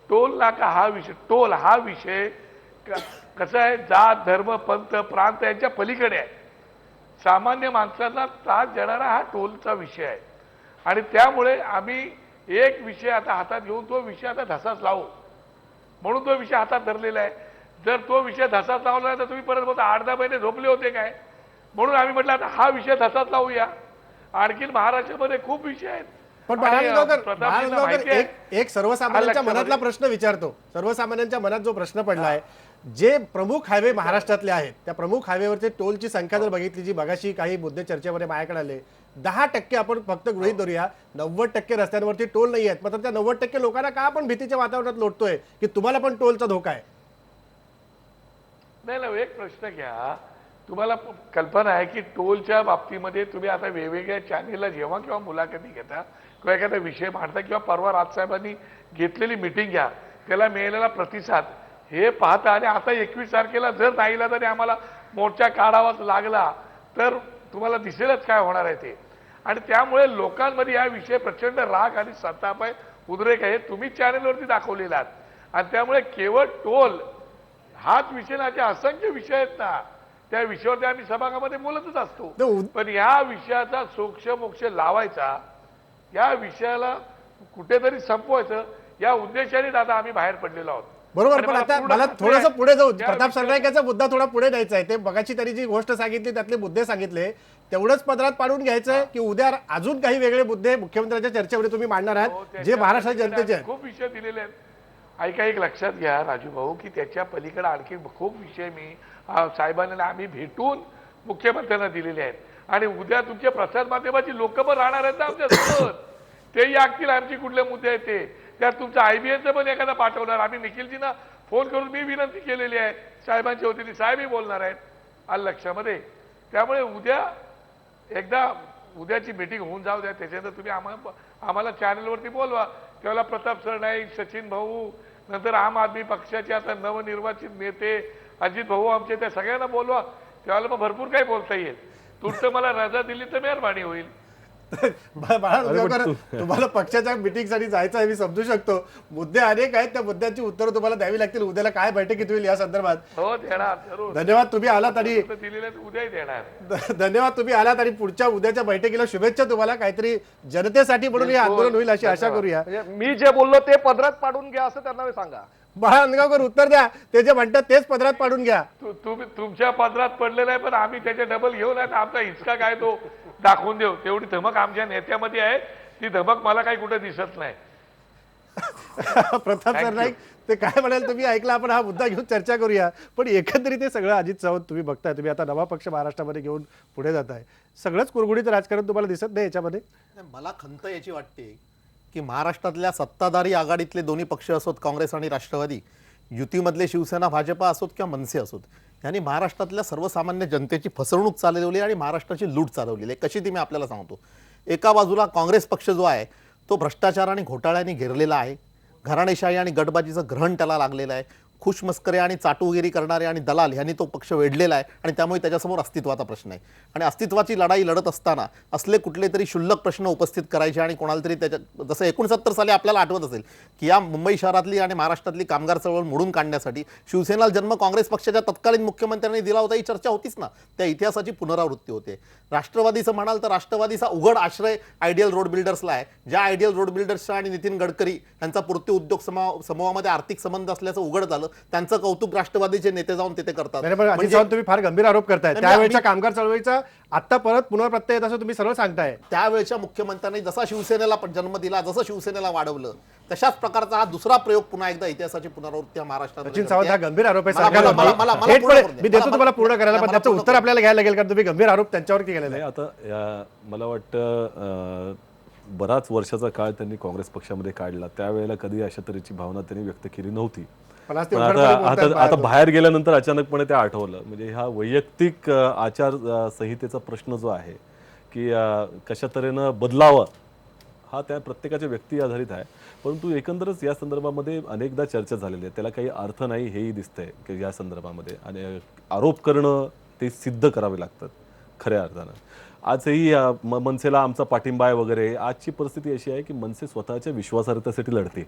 टोल नाका हा विषय, टोल हा विषय कसं आहे, जात, धर्म, पंथ, प्रांत यांच्या पलीकडे आहे. सामान्य माणसांना त्रास देणारा हा टोलचा विषय आहे. आणि त्यामुळे आम्ही एक विषय आता हातात घेऊन तो विषय आता धसाच लावू म्हणून तो विषय हातात धरलेला आहे. जर तो विषय धसाच लावला तर तुम्ही परत बोलता 8-10 महिने झोपले होते काय, म्हणून आम्ही म्हटलं आता हा विषय धसाच लावूया. आणखी महाराष्ट्रामध्ये खूप विषय आहेत. पण एक सर्वसामान्यांच्या मनातला प्रश्न विचारतो. सर्वसामान्यांच्या मनात जो प्रश्न पडलाय, जे प्रमुख हायवे महाराष्ट्रातले आहेत त्या प्रमुख हायवेवरचे टोलची संख्या जर बघितली, जी मगाशी काही मुद्दे चर्चेमध्ये माझ्याकडे आले, 10% आपण फक्त गृहीत धरूया, 90% रस्त्यांवरती टोल नाही आहेत. मात्र त्या 90% लोकांना का आपण भीतीच्या वातावरणात लोटतोय की तुम्हाला पण टोलचा धोका आहे? नाही, एक प्रश्न घ्या. तुम्हाला कल्पना आहे की टोलच्या बाबतीमध्ये तुम्ही आता वेगवेगळ्या चॅनेलला जेव्हा किंवा मुलाखती घेता किंवा एखादा विषय मांडता किंवा परवा राजसाहेबांनी घेतलेली मीटिंग घ्या, त्याला मिळालेला प्रतिसाद हे पाहता आणि आता 21 तारखेला जर नाहीला तरी आम्हाला मोर्चा काढावाच लागला तर तुम्हाला दिसेलच काय होणार आहे ते. आणि त्यामुळे लोकांमध्ये या विषयी प्रचंड राग आणि संताप आहे, उद्रेक आहे, तुम्ही चॅनलवरती दाखवलेला आहात. आणि त्यामुळे केवळ टोल हाच विषय ना, असे असंख्य विषय आहेत ना, त्या विषयावरती आम्ही सभागृहामध्ये बोलतच असतो. पण या विषयाचा सोक्ष मोक्ष लावायचा, या विषयाला कुठेतरी संपवायचं या उद्देशाने दादा आम्ही बाहेर पडलेलो आहोत. बरोबर. आणि पण आता पूर्ण मला खात्री थोडंसं आहे, पुढे जाऊ. त्या प्रताप विषयात- सरनाईकाचा मुद्दा थोडा पुढे न्यायचा आहे. ते बघाची त्यांनी जी गोष्ट सांगितली त्यातले मुद्दे सांगितले तेवढंच पदरात पाडून घ्यायचंय की उद्या अजून काही वेगळे मुद्दे मुख्यमंत्र्यांच्या चर्चेमध्ये तुम्ही मांडणार हो, आहात त्याच्या जे महाराष्ट्राच्या पलीकडे जनतेचे आहेत? खूप विषय दिलेले आहेत. ऐका, एक लक्षात घ्या राजू भाऊ की त्याच्या पलीकडे आणखी खूप विषय मी साहेबांना आम्ही भेटून मुख्यमंत्र्यांना दिलेले आहेत. आणि उद्या तुमच्या प्रसार माध्यमाची लोक पण राहणार आहेत ना आमच्यासोबत, तेही ऐकतील आमची कुठले मुद्दे आहेत ते. त्यात तुमचं IBNचं पण एखादा पाठवणार. आम्ही निखिलजींना फोन करून मी विनंती केलेली आहे, साहेबांची होती ती, साहेबही बोलणार आहेत, आलं लक्षामध्ये. त्यामुळे एकदा उद्याची मीटिंग होऊन जाऊ द्या, त्याच्यानंतर तुम्ही आम्हाला चॅनलवरती बोलवा. त्यावेळेला प्रताप सरनाईक, सचिन भाऊ, नंतर आम आदमी पक्षाचे आता नवनिर्वाचित नेते अजित भाऊ आमचे, त्या सगळ्यांना बोलवा. त्यावेळेला मग भरपूर काही बोलता येईल. तुमचं मला रजा दिली तर मेहरबानी होईल. बाळा, तुम्हाला पक्षाच्या मिटिंगसाठी जायचं आहे मी समजू शकतो. मुद्दे अनेक आहेत, त्या मुद्द्यांची उत्तरं तुम्हाला द्यावी लागतील. उद्याला काय बैठकीत होईल या संदर्भात. हो, देणार जरूर. धन्यवाद तुम्ही आलात आणि दिलेले उद्याही देणार. धन्यवाद तुम्ही आलात आणि पुढच्या उद्याच्या बैठकीला शुभेच्छा तुम्हाला. काहीतरी जनतेसाठी म्हणून हे आंदोलन होईल अशी आशा करूया. म्हणजे मी जे बोललो ते पदरात पाडून घ्या असं त्यांना सांगा. बाळा अंदगावकर उत्तर द्या. ते जे म्हणतात तेच पदरात पाडून घ्या. तुम्ही तुमच्या पदरात पडलेला आहे, पण आम्ही त्याचे डबल घेऊन आहे. आमचा हिचका काय तो दाखवून देऊ. तेवढी धमक आमच्या नेत्यामध्ये आहे, ती धमक मला काही कुठे दिसत नाही. प्रताप सरनाईक ते काय म्हणाल तुम्ही ऐकलं. आपण हा मुद्दा घेऊन चर्चा करूया. पण एकंदरीत हे सगळं अजित चव्हाण तुम्ही बघताय, तुम्ही आता नवा पक्ष महाराष्ट्रामध्ये घेऊन पुढे जाताय, सगळंच कुरघुडीत राजकारण तुम्हाला दिसत नाही याच्यामध्ये? मला खंत याची वाटते की महाराष्ट्रातल्या सत्ताधारी आघाडीतले दोन्ही पक्ष असोत, काँग्रेस आणि राष्ट्रवादी, युतीमधले शिवसेना भाजपा असोत किंवा मनसे असोत, यांनी महाराष्ट्रातल्या सर्वसामान्य जनतेची फसवणूक चालवली आणि महाराष्ट्राची लूट चालवलेली आहे. कशी ती मी आपल्याला सांगतो. एका बाजूला काँग्रेस पक्ष जो आहे तो भ्रष्टाचार आणि घोटाळ्यांनी घेरलेला आहे. घराणेशाही आणि गटबाजीचं ग्रहण त्याला लागलेलं आहे. खुशमस्करी आणि चाटुगिरी करणारे आणि दलाल यांनी तो पक्ष वेढलेला आहे आणि त्यामुळे त्याच्यासमोर अस्तित्वाचा प्रश्न आहे. आणि अस्तित्वाची लढाई लढत असताना असले कुठले तरी क्षुल्लक प्रश्न उपस्थित करायचे आणि कोणाला तरी त्याच्यात, जसं 69 साली आपल्याला आठवत असेल की या मुंबई शहरातली आणि महाराष्ट्रातली कामगार चळवळ मोडून काढण्यासाठी शिवसेनेला जन्म काँग्रेस पक्षाच्या तत्कालीन मुख्यमंत्र्यांनी दिला होता, ही चर्चा होतीच ना. त्या इतिहासाची पुनरावृत्ती होते. राष्ट्रवादीचं म्हणाल तर राष्ट्रवादीचा उघड आश्रय आयडियल रोड बिल्डर्सला आहे. ज्या आयडियल रोड बिल्डर्सचा आणि नितीन गडकरी यांचा पूर्ती उद्योग समूहामध्ये आर्थिक संबंध असल्याचं उघड झालं. त्यांचं कौतुक राष्ट्रवादीचे नेते जाऊन तिथे करतात. अजित चव्हाण तुम्ही फार गंभीर आरोप करताय. त्यावेळेच्या कामगार चळवळीचा आता परत पुनर्प्रत्यय येत असं तुम्ही सरळ सांगताय. त्यावेळेच्या मुख्यमंत्र्यांनी जसा शिवसेनेला जन्म दिला, जसं शिवसेनेला वाढवलं, तशाच प्रकारचा हा दुसरा प्रयोग पुन्हा एकदा इतिहासाची पुनरावृत्ती महाराष्ट्रात. सचिन सावंत हा गंभीर आरोप आहे मला- सरकारवर. मला- मला- मला थेट पूर्ण पुढे- करू दे. मी देतो मला- तुम्हाला पूर्ण करायला, पण मला त्याचं पूर्ण उत्तर आपल्याला घ्यायला लागेल कारण तुम्ही गंभीर आरोप त्यांच्यावरती केलेला नाही, आहे. आता मला वाटतं बराच वर्षाचा काळ त्यांनी काँग्रेस पक्षामध्ये काढला. त्यावेळेला कधी अशा तऱ्हेची भावना त्यांनी व्यक्त केली नव्हती. पण आज ते पण उघडपणे बोलतायत आता बाहेरून. बाहेर गेल्यानंतर अचानकपणे ते आठवलं. म्हणजे हा वैयक्तिक आचार संहितेचा प्रश्न जो आहे की कशा तऱ्हेनं बदलावं, हा त्या प्रत्येकाच्या व्यक्ती आधारित आहे. परंतु एकंदरच या संदर्भामध्ये अनेकदा चर्चा झालेली आहे. त्याला काही अर्थ नाही हेही दिसतंय की या संदर्भामध्ये. आणि आरोप करणं ते सिद्ध करावे लागतात खऱ्या अर्थानं. आजही मनसेला आमचा पाठिंबा आहे वगैरे. आजची परिस्थिती अशी आहे की मनसे स्वतःच्या विश्वासार्हतेसाठी लढते.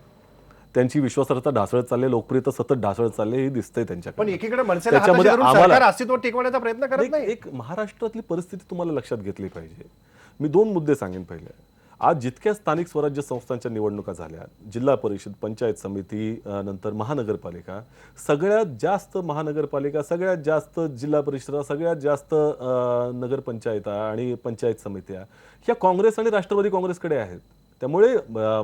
त्यांची विश्वासार्हता ढासळत चालले, लोकप्रियता सतत ढासळत चालले हे दिसतंय पण त्यांच्याकडे. एकीकडे मनसेला त्याच्यामध्ये हाताशी धरून आम्हाला- सरकार अस्तित्व टिकवण्याचा प्रयत्न करत नाही. एक महाराष्ट्रातली परिस्थिती तुम्हाला लक्षात घेतली पाहिजे. मी 2 मुद्दे सांगेन. पहिले, आज जितक्या स्थानिक स्वराज्य संस्थांच्या निवडणुका झाल्या, जिल्हा परिषद, पंचायत समिती, नंतर महानगरपालिका, सगळ्यात जास्त महानगरपालिका, सगळ्यात जास्त जिल्हा परिषद, सगळ्यात जास्त नगरपंचायता आणि पंचायत समित्या ह्या काँग्रेस आणि राष्ट्रवादी काँग्रेसकडे आहेत. त्यामुळे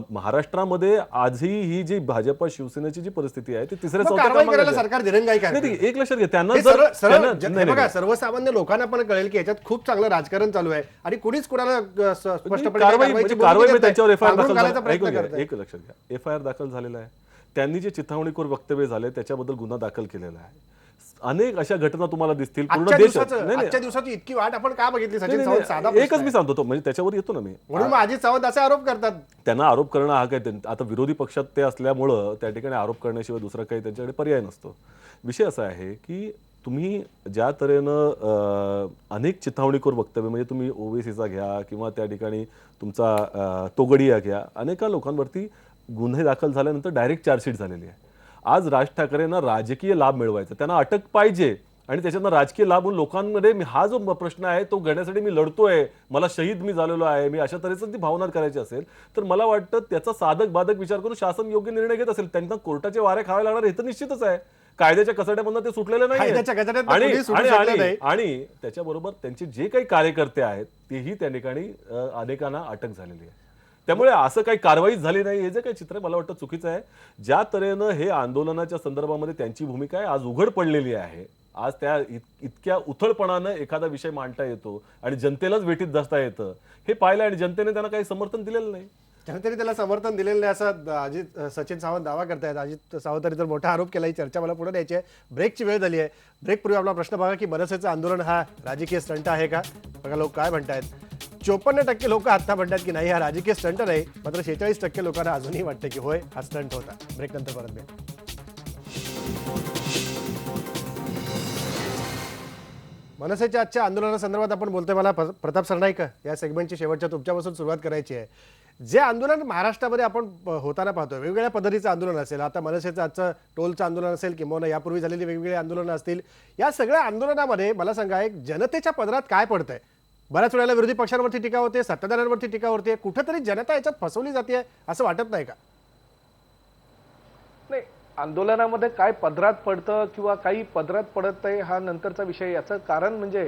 महाराष्ट्रामध्ये आजही ही जी भाजपा शिवसेनेची जी परिस्थिती आहे ती तिसऱ्या मग चौथ्या कारवाई क्रमांकाची करायला आहे. सरकार दिरंगाई करते. नाही, एक लक्षात घ्या, त्यांना हे जर सरळ- सरळ त्यांना- हे नाही, बघा, नाही. सर्वसामान्य लोकांना पण कळेल की याच्यात खूप चांगलं राजकारण चालू आहे आणि कुणीच कुणाला स्पष्टपणे कारवाई म्हणजे त्यांच्यावर एफआयआर दाखल घालायचा झाला. प्रयत्न ऐकून घ्या, करताय. एक लक्षात घ्या, एफआयआर दाखल झालेला आहे. त्यांनी जे चिथावणीखोर वक्तव्य झाले त्याच्याबद्दल गुन्हा दाखल केलेला आहे. अनेक अशा घटना तुम्हाला दिसतील पूर्ण आजच्या देशात. दिवसाचं नाही, नाही. आजच्या दिवसाची इतकी वाट आपण का बघितली नाही, सचिन नाही, सावंत? साधा नाही. प्रश्न एकच मी आहे. सांगतो तो, म्हणजे त्याच्यावर येतो ना मी. म्हणून मग अजित सावंत असे आरोप करतात. त्यांना आरोप करणं हा काय आता विरोधी पक्षात ते असल्यामुळं त्या ठिकाणी आरोप करण्याशिवाय दुसरा काही त्यांच्याकडे पर्याय नसतो. विषय असा आहे की तुम्ही ज्या तऱ्हेनं अनेक चिथावणीखोर वक्तव्य, म्हणजे तुम्ही ओवेसीचा घ्या किंवा त्या ठिकाणी तुमचा तोगडिया घ्या, अनेका लोकांवरती गुन्हे दाखल झाल्यानंतर डायरेक्ट चार्जशीट झालेली आहे. आज राज ठाकरेंना राजकीय लाभ मिळवायचा, त्यांना अटक पाहिजे आणि त्याच्यातनं राजकीय लाभ म्हणून लोकांमध्ये हा जो प्रश्न आहे तो घेण्यासाठी मी लढतोय, मला शहीद मी झालेलो आहे, मी अशा तऱ्हेचं ती भावना करायची असेल तर मला वाटतं त्याचा साधक बाधक विचार करून शासन योग्य निर्णय घेत असेल. त्यांना कोर्टाचे वारे खावे लागणार हे तर निश्चितच आहे. कायद्याच्या कचड्यामधून ते सुटलेले कायद्याच्या नाही कचड्यात तर कोणी सुटू शकलं नाही. आणि त्याच्याबरोबर त्यांचे जे काही कार्यकर्ते आहेत तेही त्या ठिकाणी अनेकांना अटक झालेली आहे. त्यामुळे असं काही कारवाईच झाली नाही हे जे काही चित्र आहे मला वाटतं चुकीचं आहे. ज्या तऱ्हेनं हे आंदोलनाच्या संदर्भामध्ये त्यांची भूमिका आहे आज उघड पडलेली आहे. आज त्या इतक्या उथळपणानं एखादा विषय मांडता येतो आणि जनतेलाच वेठीत धसता येतं हे पाहिलं आणि जनतेने त्यांना काही समर्थन दिलेलं नाही. जनतेने त्याला समर्थन दिलेलं नाही असं सचिन सावंत दावा करतायत. अजित सावंतांनी तर मोठा आरोप केला. ही चर्चा मला पुढे द्यायची आहे. ब्रेकची वेळ झाली आहे. ब्रेकपूर्वी आपला प्रश्न बघा की मनसेचं आंदोलन हा राजकीय स्टंट आहे का? बघा लोक काय म्हणतायत. 54% लोक आता म्हणतात की नाही हा राजकीय स्टंट नाही, मात्र 46% लोकांना अजूनही वाटतं की होय हा स्टंट होता. ब्रेक नंतर परत भेट. मनसेच्या आजच्या आंदोलनासंदर्भात आपण बोलतोय. मला प्रताप सरनाईक या सेगमेंटची शेवटच्या तुमच्यापासून सुरुवात करायची आहे. जे आंदोलन महाराष्ट्रामध्ये आपण होताना पाहतोय, वेगवेगळ्या पद्धतीचं आंदोलन असेल, आता मनसेचं आजचं टोलचं आंदोलन असेल किंवा यापूर्वी झालेली वेगवेगळी आंदोलनं असतील, या सगळ्या आंदोलनामध्ये मला सांगा एक जनतेच्या पदरात काय पडतंय? बऱ्याच वेळेला विरोधी पक्षांवरती टीका होते, सत्ताधाऱ्यांवरती टीका होते, कुठेतरी जनता याच्यात फसवली जाते असं वाटत नाही का? नाही, आंदोलनामध्ये काय पदरात पडतं किंवा काही पदरात पडत आहे हा नंतरचा विषय. याचं कारण म्हणजे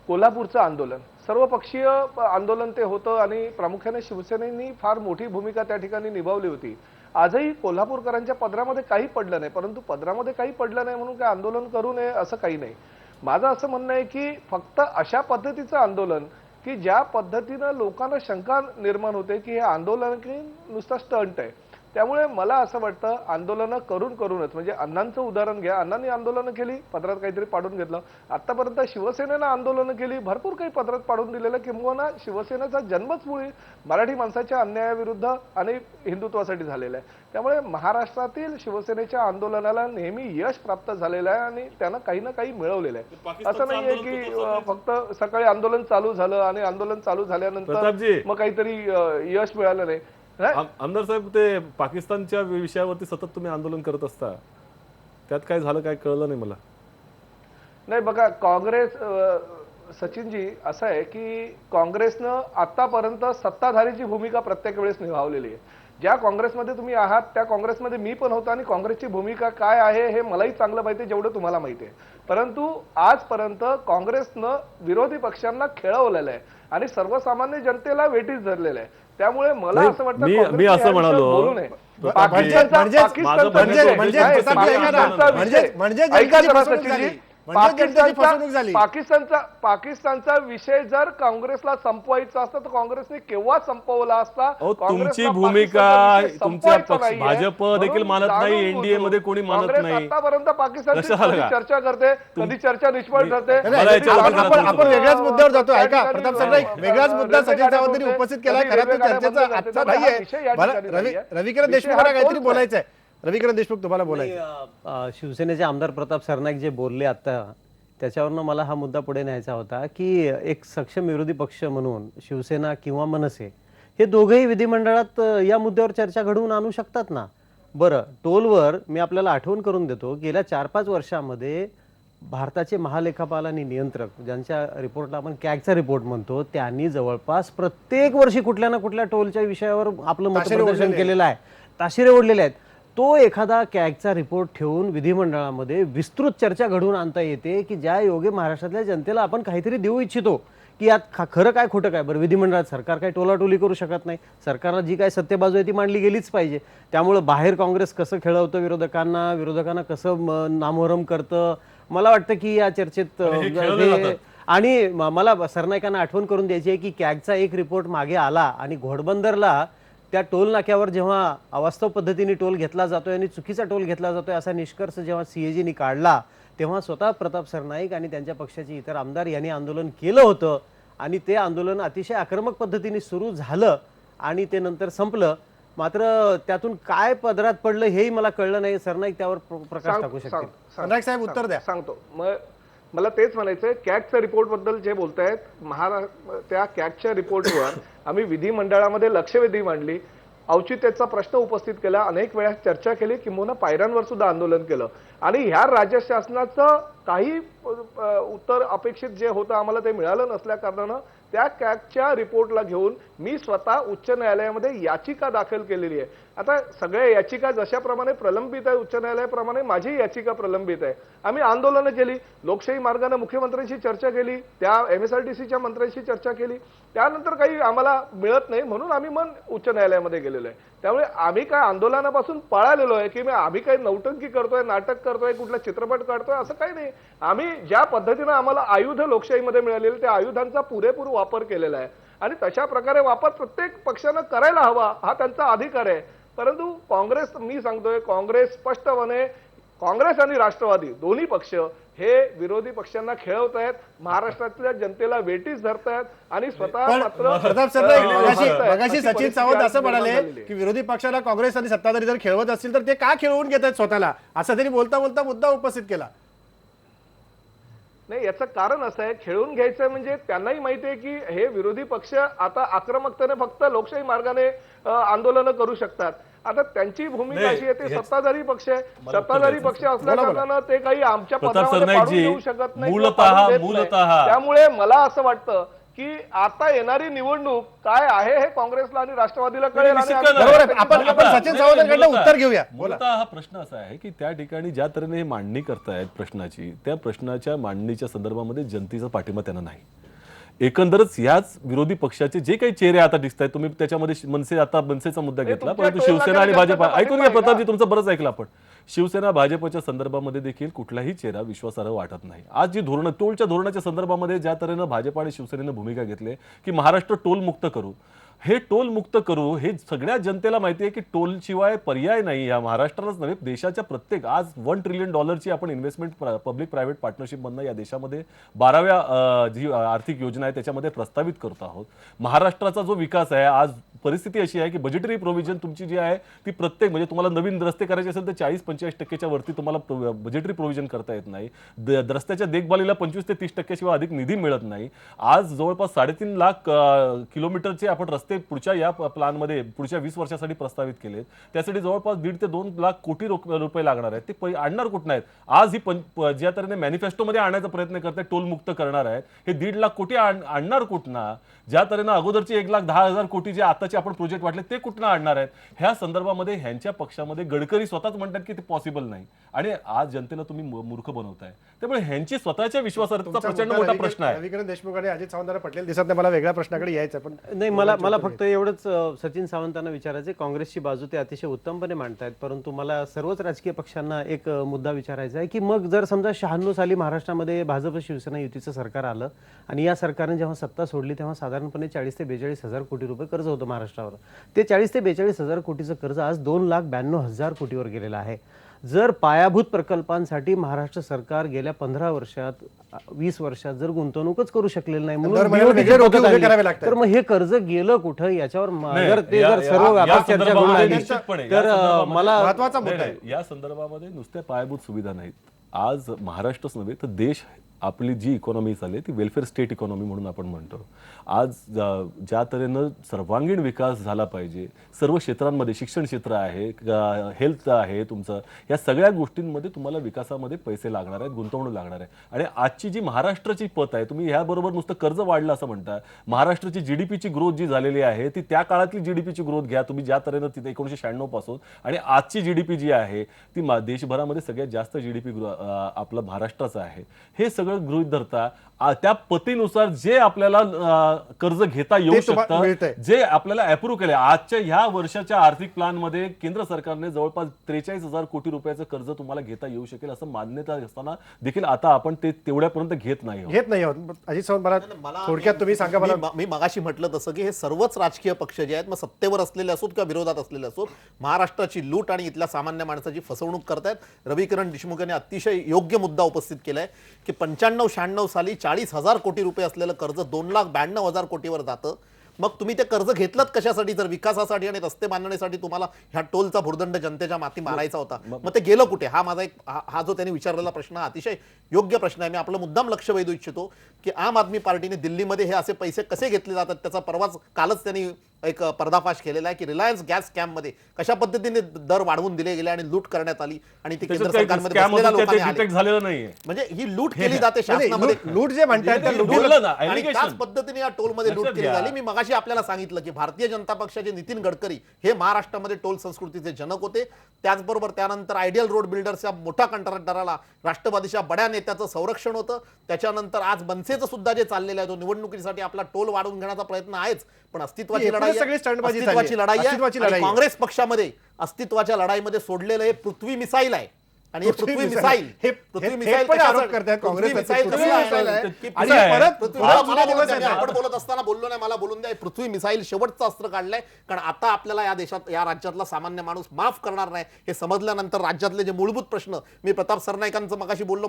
कोल्हापूरचं आंदोलन सर्वपक्षीय आंदोलन ते होतं आणि प्रामुख्याने शिवसेनेनी फार मोठी भूमिका त्या ठिकाणी निभावली होती. आजही कोल्हापूरकरांच्या पदरामध्ये काही पडलं नाही, परंतु पदरामध्ये काही पडलं नाही म्हणून काय आंदोलन करू नये असं काही नाही. माझं असं म्हणणं आहे की फक्त अशा पद्धतीचं आंदोलन की ज्या पद्धतीनं लोकांना शंका निर्माण होते की हे आंदोलन की नुसतं स्टंट आहे. त्यामुळे मला असं वाटतं आंदोलनं करूनच, म्हणजे अण्णांचं उदाहरण घ्या, अण्णांनी आंदोलनं केली, पदरात काहीतरी पाडून घेतलं. आतापर्यंत शिवसेनेनं आंदोलनं केली, भरपूर काही पदरात पाडून दिलेलं, किंबहुना शिवसेनेचा जन्मच मुळी मराठी माणसाच्या अन्यायाविरुद्ध आणि हिंदुत्वासाठी झालेला आहे. त्यामुळे महाराष्ट्रातील शिवसेनेच्या आंदोलनाला नेहमी यश प्राप्त झालेलं आहे आणि त्यानं काही ना काही मिळवलेलं आहे. असं नाहीये की फक्त सकाळी आंदोलन चालू झालं आणि आंदोलन चालू झाल्यानंतर मग काहीतरी यश मिळालं नाही. आमदार साहेब, ते पाकिस्तानच्या विषयावरती सतत तुम्ही आंदोलन करत असता, त्यात काय झालं काय कळलं नाही मला. नाही बघा, काँग्रेस सचिनजी असं आहे की काँग्रेसनं आतापर्यंत सत्ताधारीची भूमिका प्रत्येक वेळेस निभावलेली आहे. ज्या काँग्रेसमध्ये तुम्ही आहात त्या काँग्रेसमध्ये मी पण होतो आणि काँग्रेसची भूमिका काय आहे हे मलाही चांगलं माहिती आहे जेवढं तुम्हाला माहिती आहे. परंतु आजपर्यंत काँग्रेसनं विरोधी पक्षांना खेळवलेलं आहे आणि सर्वसामान्य जनतेला वेठीस धरलेलं आहे. त्यामुळे मला असं वाटतं मी असं म्हणालो बोलू नये. पाकिस्तानचा विषय जर काँग्रेसला संपवायचा असता तर काँग्रेसने केव्हा संपवला असता. तुमची भूमिका तुमच्या भाजप देखील मानत नाही, एनडीए मध्ये कोणी मानत नाही. आतापर्यंत पाकिस्तानची चर्चा करते, कधी चर्चा निष्फळ ठरते. आपण वेगळ्याच मुद्द्यावर जातो. ऐका प्रताप सरनाईक, वेगळाच मुद्दा सचिन सावंतांनी उपस्थित केलाय. खरं तर चर्चेचा आजचा नाहीये. रविकिरण देशमुखांना काहीतरी बोलायचं आहे. रविकिरण देशमुख, तुम्हाला बोलायचं. शिवसेनेचे आमदार प्रताप सरनाईक जे बोलले आता त्याच्यावरनं मला हा मुद्दा पुढे न्यायचा होता की एक सक्षम विरोधी पक्ष म्हणून शिवसेना किंवा मनसे हे दोघेही विधिमंडळात या मुद्द्यावर चर्चा घडवून आणू शकतात ना. बरं, टोलवर मी आपल्याला आठवण करून देतो, गेल्या 4-5 वर्षामध्ये भारताचे महालेखापाल आणि नियंत्रक, ज्यांच्या रिपोर्टला आपण कॅगचा रिपोर्ट म्हणतो, त्यांनी जवळपास प्रत्येक वर्षी कुठल्या ना कुठल्या टोलच्या विषयावर आपलं मतप्रदर्शन केलेलं आहे, ताशिरे ओढलेले आहेत. तो एखादा कॅगचा रिपोर्ट ठेवून विधिमंडळामध्ये विस्तृत चर्चा घडवून आणता येते की ज्या योगे महाराष्ट्रातल्या जनतेला आपण काहीतरी देऊ इच्छितो की यात खरं काय खोटं काय. बरं, विधिमंडळात सरकार काही टोलाटोली करू शकत नाही, सरकारला जी काय सत्य बाजू आहे ती मांडली गेलीच पाहिजे. त्यामुळे बाहेर काँग्रेस कसं खेळवतं विरोधकांना कसं नामोहरम करतं, मला वाटतं की या चर्चेत आणि मला सरनाईकांना आठवण करून द्यायची आहे की कॅगचा एक रिपोर्ट मागे आला आणि घोडबंदरला त्या टोल नाक्यावर जेव्हा अवास्तव पद्धतीने टोल घेतला जातोय आणि चुकीचा टोल घेतला जातोय असा निष्कर्ष जेव्हा सीएजीनी काढला तेव्हा स्वतः प्रताप सरनाईक आणि त्यांच्या पक्षाचे इतर आमदार यांनी आंदोलन केलं होतं आणि ते आंदोलन अतिशय आक्रमक पद्धतीने सुरू झालं आणि ते नंतर संपलं. मात्र त्यातून काय पदरात पडलं हेही मला कळलं नाही. सरनाईक त्यावर प्रकाश टाकू शकतील. सरनाईक साहेब उत्तर द्या. सांगतो. मग मला तेच म्हणायचंय, कॅगच्या रिपोर्ट बद्दल जे बोलतायत, त्या कॅगच्या रिपोर्टवर आम्ही विधिमंडळामध्ये लक्षवेधी मांडली, औचित्याचा प्रश्न उपस्थित केला, अनेक वेळा चर्चा केली, किंबहुना पायऱ्यांवर सुद्धा आंदोलन केलं आणि ह्या राज्य शासनाचं काही उत्तर अपेक्षित जे होतं आम्हाला ते मिळालं नसल्या कारणानं त्या कॅगच्या रिपोर्टला घेऊन मी स्वतः उच्च न्यायालयामध्ये याचिका दाखल केलेली आहे. आता सगळ्या याचिका जशाप्रमाणे प्रलंबित आहे उच्च न्यायालयाप्रमाणे माझी याचिका प्रलंबित आहे. आम्ही आंदोलनं केली, लोकशाही मार्गाने मुख्यमंत्र्यांशी चर्चा केली, त्या MSRTCच्या मंत्र्यांशी चर्चा केली, त्यानंतर काही आम्हाला मिळत नाही म्हणून आम्ही मग उच्च न्यायालयामध्ये गेलेलो आहे. त्यामुळे आम्ही काय आंदोलनापासून पळालेलो आहे की आम्ही काही नौटंकी करतोय, नाटक करतोय, कुठला चित्रपट काढतोय, असं काही नाही. आम्ही ज्या पद्धतीनं आम्हाला आयुध लोकशाहीमध्ये मिळालेले त्या आयुधांचा पुरेपूर वापर केलेला आहे आणि तशा प्रकारे वापर प्रत्येक पक्षानं करायला हवा, हा त्यांचा अधिकार आहे. परंतु काँग्रेस, मी सांगतोय, काँग्रेस स्पष्टपणे, काँग्रेस आणि राष्ट्रवादी दोन्ही पक्ष हे विरोधी पक्षांना खेळवतायत, महाराष्ट्रातल्या जनतेला वेटीस धरतायत आणि स्वतः मात्र प्रताप सरनाईक मगाशी सचिन सावंत असं म्हणाले की विरोधी पक्षाला काँग्रेस आणि सत्ताधारी जर खेळवत असतील तर ते का खेळवून घेत आहेत स्वतःला, असं त्यांनी बोलता बोलता मुद्दा उपस्थित केला. नाही, याचं कारण असं आहे, खेळून घ्यायचं म्हणजे त्यांनाही माहिती आहे की हे विरोधी पक्ष आता आक्रमकतेने फक्त लोकशाही मार्गाने आंदोलनं करू शकतात. आता त्यांची भूमिका अशी आहे, ते सत्ताधारी पक्ष आहे, सत्ताधारी पक्ष असल्या कारणानं ते काही आमच्या पदामध्ये पाडून देऊ शकत नाही, त्यामुळे मला असं वाटतं की आता येणारी निवडणूक काय आहे हे काँग्रेसला आणि राष्ट्रवादीला कळेल. आपण सचिन सावंतांकडनं उत्तर घेऊया. मूलतः हा प्रश्न असा आहे की त्या ठिकाणी ज्या तऱ्हेने हे मांडणी करतायत प्रश्नाची, त्या प्रश्नाच्या मांडणीच्या संदर्भामध्ये जनतेचा पाठिंबा त्यांना नाही. एकंदरच याच विरोधी पक्षाचे जे काही चेहरे आता दिसत आहेत, तुम्ही त्याच्यामध्ये मनसेचा मुद्दा घेतला, परंतु शिवसेना आणि भाजप, ऐकून घ्या प्रतापजी, तुमचं बरंच ऐकलं आपण. शिवसेना भाजपच्या संदर्भामध्ये देखील कुठलाही चेहरा विश्वासार्ह वाटत नाही. आज जी धोरणं, टोलच्या धोरणाच्या संदर्भामध्ये ज्या तऱ्हेनं भाजप आणि शिवसेनेनं भूमिका घेतली की महाराष्ट्र टोल मुक्त करू, हे टोल मुक्त करू, हे सगळ्या जनतेला माहिती आहे की टोल शिवाय पर्याय नाही. या महाराष्ट्रालाच नव्हे, देशाच्या प्रत्येक, आज $1 ट्रिलियन आपण इन्व्हेस्टमेंट पब्लिक प्रायव्हेट पार्टनरशिप मधनं या देशामध्ये 12व्या जी आर्थिक योजना आहे त्याच्यामध्ये प्रस्तावित करतो आहोत. महाराष्ट्राचा जो विकास आहे, आज परिस्थिती अशी आहे की बजेटरी प्रोव्हिजन तुमची जी आहे ती प्रत्येक, म्हणजे तुम्हाला नवीन रस्ते करायचे असेल तर 40-45% वरती तुम्हाला बजेटरी प्रोव्हिजन करता येत नाही. रस्त्याच्या देखभालीला 25 ते 30% शिवाय अधिक निधी मिळत नाही. आज जवळपास 3.5 लाख किलोमीटरचे आपण रस्ते पुढच्या या प्लॅनमध्ये पुढच्या 20 वर्षासाठी प्रस्तावित केलेत. त्यासाठी जवळपास 1.5 ते 2 लाख कोटी रुपये लागणार आहेत. ते आणणार कुठून आहेत? आज ही ज्या तऱ्हेने मॅनिफेस्टोमध्ये आणण्याचा प्रयत्न करतायत, टोल मुक्त करणार आहेत, हे 1.5 लाख कोटी आणणार कुठनं? ज्या तऱ्हेनं अगोदरचे 1,10,000 कोटी जे आताचे आपण प्रोजेक्ट वाटले ते कुठनं आणणार आहेत? ह्या संदर्भामध्ये ह्यांच्या पक्षामध्ये गडकरी स्वतःच म्हणतात की ते पॉसिबल नाही आणि आज जनतेला तुम्ही मूर्ख बनवताय. त्यामुळे ह्यांची स्वतःच्या विश्वासार्हतेचा प्रचंड मोठा प्रश्न आहे. रविकिरण देशमुख आणि अजित सावंतांना पटेल दिसत नाही. मला वेगळ्या प्रश्नाकडे यायचं, पण नाही, मला फक्त एवढंच सचिन सावंतांना विचारायचं, काँग्रेसची बाजू ते अतिशय उत्तमपणे मांडतायत, परंतु मला सर्वच राजकीय पक्षांना एक मुद्दा विचारायचा आहे की मग जर समजा 96 साली महाराष्ट्रामध्ये भाजप शिवसेना युतीचं सरकार आलं आणि या सरकारने जेव्हा सत्ता सोडली तेव्हा साधारणपणे 40 ते 42 हजार कोटी रुपये कर्ज होतं महाराष्ट्रावर. ते 40 ते 42 हजार कोटीचं कर्ज आज 2,92,000 कोटीवर गेलेलं आहे. जर पायाभूत प्रकल्पांसाठी महाराष्ट्र सरकार गेल्या 15 वर्षात 20 वर्षात जर गुंतवणूकच करू शकलेलं नाही तर मग हे कर्ज गेलं कुठं याच्यावर सर्व व्यापक चर्चा करून राहिली. तर मला महत्वाचा मुद्दा आहे. या संदर्भामध्ये नुसत्या पायाभूत सुविधा नाहीत. आज महाराष्ट्रच नव्हे तर देश, आपली जी इकॉनॉमी चालली ती वेलफेअर स्टेट इकॉनॉमी म्हणून आपण म्हणतो. आज ज्या तऱ्हेनं सर्वांगीण विकास झाला पाहिजे सर्व क्षेत्रांमध्ये, शिक्षण क्षेत्र आहे, हेल्थ आहे तुमचं, या सगळ्या गोष्टींमध्ये तुम्हाला विकासामध्ये पैसे लागणार आहेत, गुंतवणूक लागणार आहे. आणि आजची जी महाराष्ट्राची पत आहे, तुम्ही ह्याबरोबर नुसतं कर्ज वाढलं असं म्हणता, महाराष्ट्राची जीडीपीची ग्रोथ जी झालेली आहे ती त्या काळातली जीडीपीची ग्रोथ घ्या तुम्ही, ज्या तऱ्हेनं तिथे 1996 पासून, आणि आजची जीडीपी जी आहे ती देशभरामध्ये सगळ्यात जास्त जीडीपी आपला महाराष्ट्राचा आहे. हे सगळं सगळं गृहीत धरता त्या पतीनुसार जे आपल्याला कर्ज घेता येऊ ते तुम्हाला शकतं, मिळतंय. जे आपल्याला अप्रूव्ह केले आजच्या ह्या वर्षाच्या आर्थिक प्लॅन मध्ये केंद्र सरकारने जवळपास 43,000 कोटी रुपयाचं कर्ज तुम्हाला घेता येऊ शकेल असं मान्यता असताना देखील आता आपण ते तेवढ्यापर्यंत घेत नाही आहोत. घेत नाही आहोत. अजित सावंत, मला थोडक्यात तुम्ही सांगा मला. मी मगाशी म्हटलं तसं की हे सर्वच राजकीय पक्ष जे आहेत, मग सत्तेवर असलेले असोत किंवा विरोधात असलेले असोत, महाराष्ट्राची लूट आणि इथल्या सामान्य माणसाची फसवणूक करतायत. रविकिरण देशमुख यांनी अतिशय योग्य मुद्दा उपस्थित केलाय की 95-96 साली 40,000 कोटी रुपये असलेलं कर्ज 2,92,000 कोटीवर जातं. मग तुम्ही ते कर्ज घेतलं कशासाठी? जर विकासासाठी आणि रस्ते बांधण्यासाठी तुम्हाला ह्या टोलचा भुर्दंड जनतेच्या माती मारायचा होता, मग ते गेलं कुठे? हा माझा हा जो त्यांनी विचारलेला प्रश्न अतिशय योग्य प्रश्न आहे. मी आपलं मुद्दाम लक्ष वेधू इच्छितो की आम आदमी पार्टीने दिल्लीमध्ये हे असे पैसे कसे घेतले जातात त्याचा परवाच कालच त्यांनी एक पर्दाफाश केलेला आहे की रिलायन्स गॅस स्कॅममध्ये कशा पद्धतीने दर वाढवून दिले गेले आणि लूट करण्यात आली आणि ती केंद्र सरकारमध्ये बसलेल्या लोकांनी आली. डिटेक्ट झालेलं नाहीये. म्हणजे ही लूट केली जाते शासनामध्ये. लूट जे म्हणतायत त्या बोललं लुटीला ना, आणि allegation. त्याच पद्धतीने या टोलमध्ये लूट लक्षात केली घ्या. झाली. मी मगाशी आपल्याला सांगितलं की भारतीय जनता पक्षाचे नितीन गडकरी हे महाराष्ट्रामध्ये टोल संस्कृतीचे जनक होते. त्याचबरोबर त्यानंतर आयडियल रोड बिल्डर्सच्या मोठ्या कंत्राटदाराला राष्ट्रवादीच्या बड्या नेत्याचं संरक्षण होतं. त्याच्यानंतर आज मनसेचं सुद्धा जे चाललेलं आहे तो निवडणुकीसाठी आपला टोल वाढवून घेण्याचा प्रयत्न आहेच, पण अस्तित्वाची ही लढाई सगळी स्टंटबाजी झाली आहे. अस्तित्वाची लढाई अस्तित्वाची आहे. लढाई आणि आहे. काँग्रेस पक्षामध्ये अस्तित्वाच्या लढाईमध्ये सोडलेलं हे पृथ्वी मिसाईल आहे. आणि हे पृथ्वी पृथ्वी मिसाईल. मिसाईल हे पृथ्वी थेट मिसाईल पण आरोप कशासाठी? करतायत काँग्रेस पृथ्वी मिसाईल पृथ्वी कसं मिसाईल आहे. की आणि पृथ्वी- परत पृथ्वी- मला मला जुने दिवस बोलू आहेत द्या. ना. आपण बोलत असताना बोललो नाही, मला बोलून द्या. पृथ्वी मिसाईल शेवटचं अस्त्र काढलंय. कारण आता आपल्याला या देशात या राज्यातला सामान्य माणूस माफ करणार नाही हे समजल्यानंतर राज्यातले जे मूलभूत प्रश्न, मी प्रताप सरनाईकांचं मगाशी बोललो,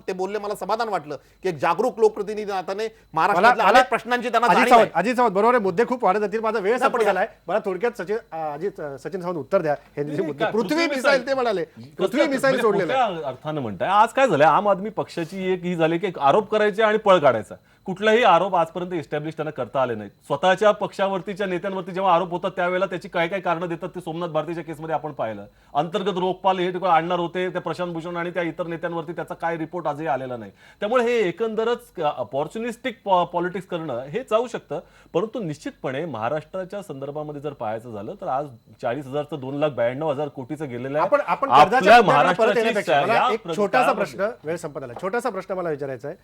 ते बोलले मला समाधान वाटलं की एक जागरूक लोकप्रतिनिधी नात्याने महाराष्ट्रातल्या अनेक प्रश्नांची त्यांना जाणीव आहे. अजित सावंत बरोबर आहे. मुद्दे खूप वाढत जातील. माझा वेळ संपत झालाय. मला थोडक्यात सचिन सावंत उत्तर द्या. हे जे मुद्दे पृथ्वी मिसाईल ते म्हणाले, पृथ्वी मिसाईल म्हणजे सोडलेलं आहे. कुठल्या अर्थानं म्हणताय? आज काय झालंय, आम आदमी पक्षाची एक ही झाली की एक आरोप करायचे आणि पळ काढायचा. कुठलाही आरोप आजपर्यंत इस्टॅब्लिश त्यांना करता आले नाहीत. स्वतःच्या पक्षावरतीच्या नेत्यांवरती जेव्हा आरोप होतात त्यावेळेला त्याची काय काय कारणं देतात ते सोमनाथ भारतीच्या केसमध्ये आपण पाहिलं. अंतर्गत रोखपाल हे आणणार होते त्या प्रशांत भूषण आणि त्या इतर नेत्यांवरती, त्याचा काय रिपोर्ट आजही आलेला नाही. त्यामुळे हे एकंदरच अपॉर्च्युनिस्टिक पॉलिटिक्स करणं हे जाऊ शकतं. परंतु निश्चितपणे महाराष्ट्राच्या संदर्भामध्ये जर पाहायचं झालं तर आज 40,000चं 2,92,000 कोटीचं गेलेलं आहे. आपण आपल्या कर्जाच्या मुद्द्याकडे परत महाराष्ट्राची येण्यापेक्षा मला या एक छोटासा प्रश्न, वेळ संपत आला, छोटासा प्रश्न मला विचारायचा आहे.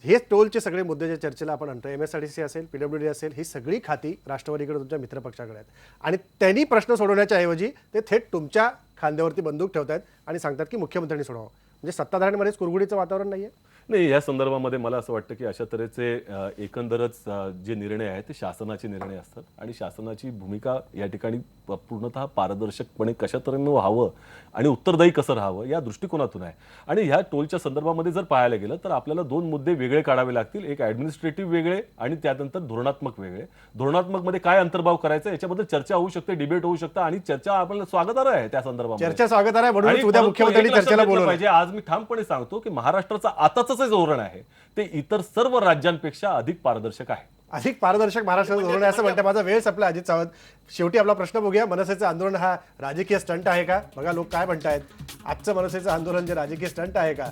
हे टोलचे सगळे मुद्दे जे चर्चेला आपण आणतो, MSRTC असेल, PWD असेल, ही सगळी खाती राष्ट्रवादीकडे तुमच्या मित्रपक्षाकडे आहेत आणि त्यांनी प्रश्न सोडवण्याच्या ऐवजी ते थेट तुमच्या खांद्यावरती बंदूक ठेवतात आणि सांगतात की मुख्यमंत्र्यांनी सोडवावं. म्हणजे सत्ताधाऱ्यांमध्येच कुरघुडीचं वातावरण नाहीये. नाही, या संदर्भामध्ये मला असं वाटतं की अशा तऱ्हेचे एकंदरच जे निर्णय आहेत ते शासनाचे निर्णय असतात आणि शासनाची भूमिका या ठिकाणी पूर्णतः पारदर्शकपणे कशा तऱ्हेनं व्हावं आणि उत्तरदायी कसं राहावं या दृष्टिकोनातून आहे. आणि ह्या टोलच्या संदर्भामध्ये जर पाहायला गेलं तर आपल्याला 2 मुद्दे वेगळे काढावे लागतील. एक ऍडमिनिस्ट्रेटिव्ह वेगळे आणि त्यानंतर धोरणात्मक वेगळे. धोरणात्मक मध्ये काय अंतर्भाव करायचा याच्याबद्दल चर्चा होऊ शकते, डिबेट होऊ शकतं आणि चर्चा आपल्याला स्वागतार्ह आहे त्या संदर्भात. चर्चा स्वागतार्ह आहे, म्हणून आणि उद्या परंतु मुख्यमंत्र्यांनी एक लक्षात चर्चेला घेतलं बोलवलं पाहिजे. आज मी ठामपणे सांगतो की महाराष्ट्राचं आताचं जे धोरण आहे ते इतर सर्व राज्यांपेक्षा अधिक पारदर्शक आहे. अधिक पारदर्शक महाराष्ट्राचं धोरण आहे असं म्हणतात. माझा वेळ संपला. अजित सावंत, शेवटी आपला प्रश्न बघूया. मनसेचं आंदोलन हा राजकीय स्टंट आहे का? बघा लोक काय म्हणतायत. आजचं मनसेचं आंदोलन जे राजकीय स्टंट आहे का?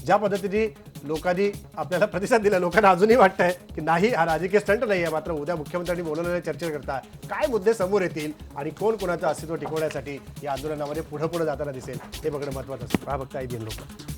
ज्या पद्धतीने लोकांनी आपल्याला प्रतिसाद दिला, लोकांना अजूनही वाटतंय की नाही, हा राजकीय स्टंट नाही आहे. मात्र उद्या मुख्यमंत्र्यांनी बोलवलेल्या चर्चेकरता काय मुद्दे समोर येतील आणि कोण कोणाचं अस्तित्व टिकवण्यासाठी या आंदोलनामध्ये पुढे जाताना दिसेल हे बघणं महत्त्वाचं असतं. हा बघता IBN लोक.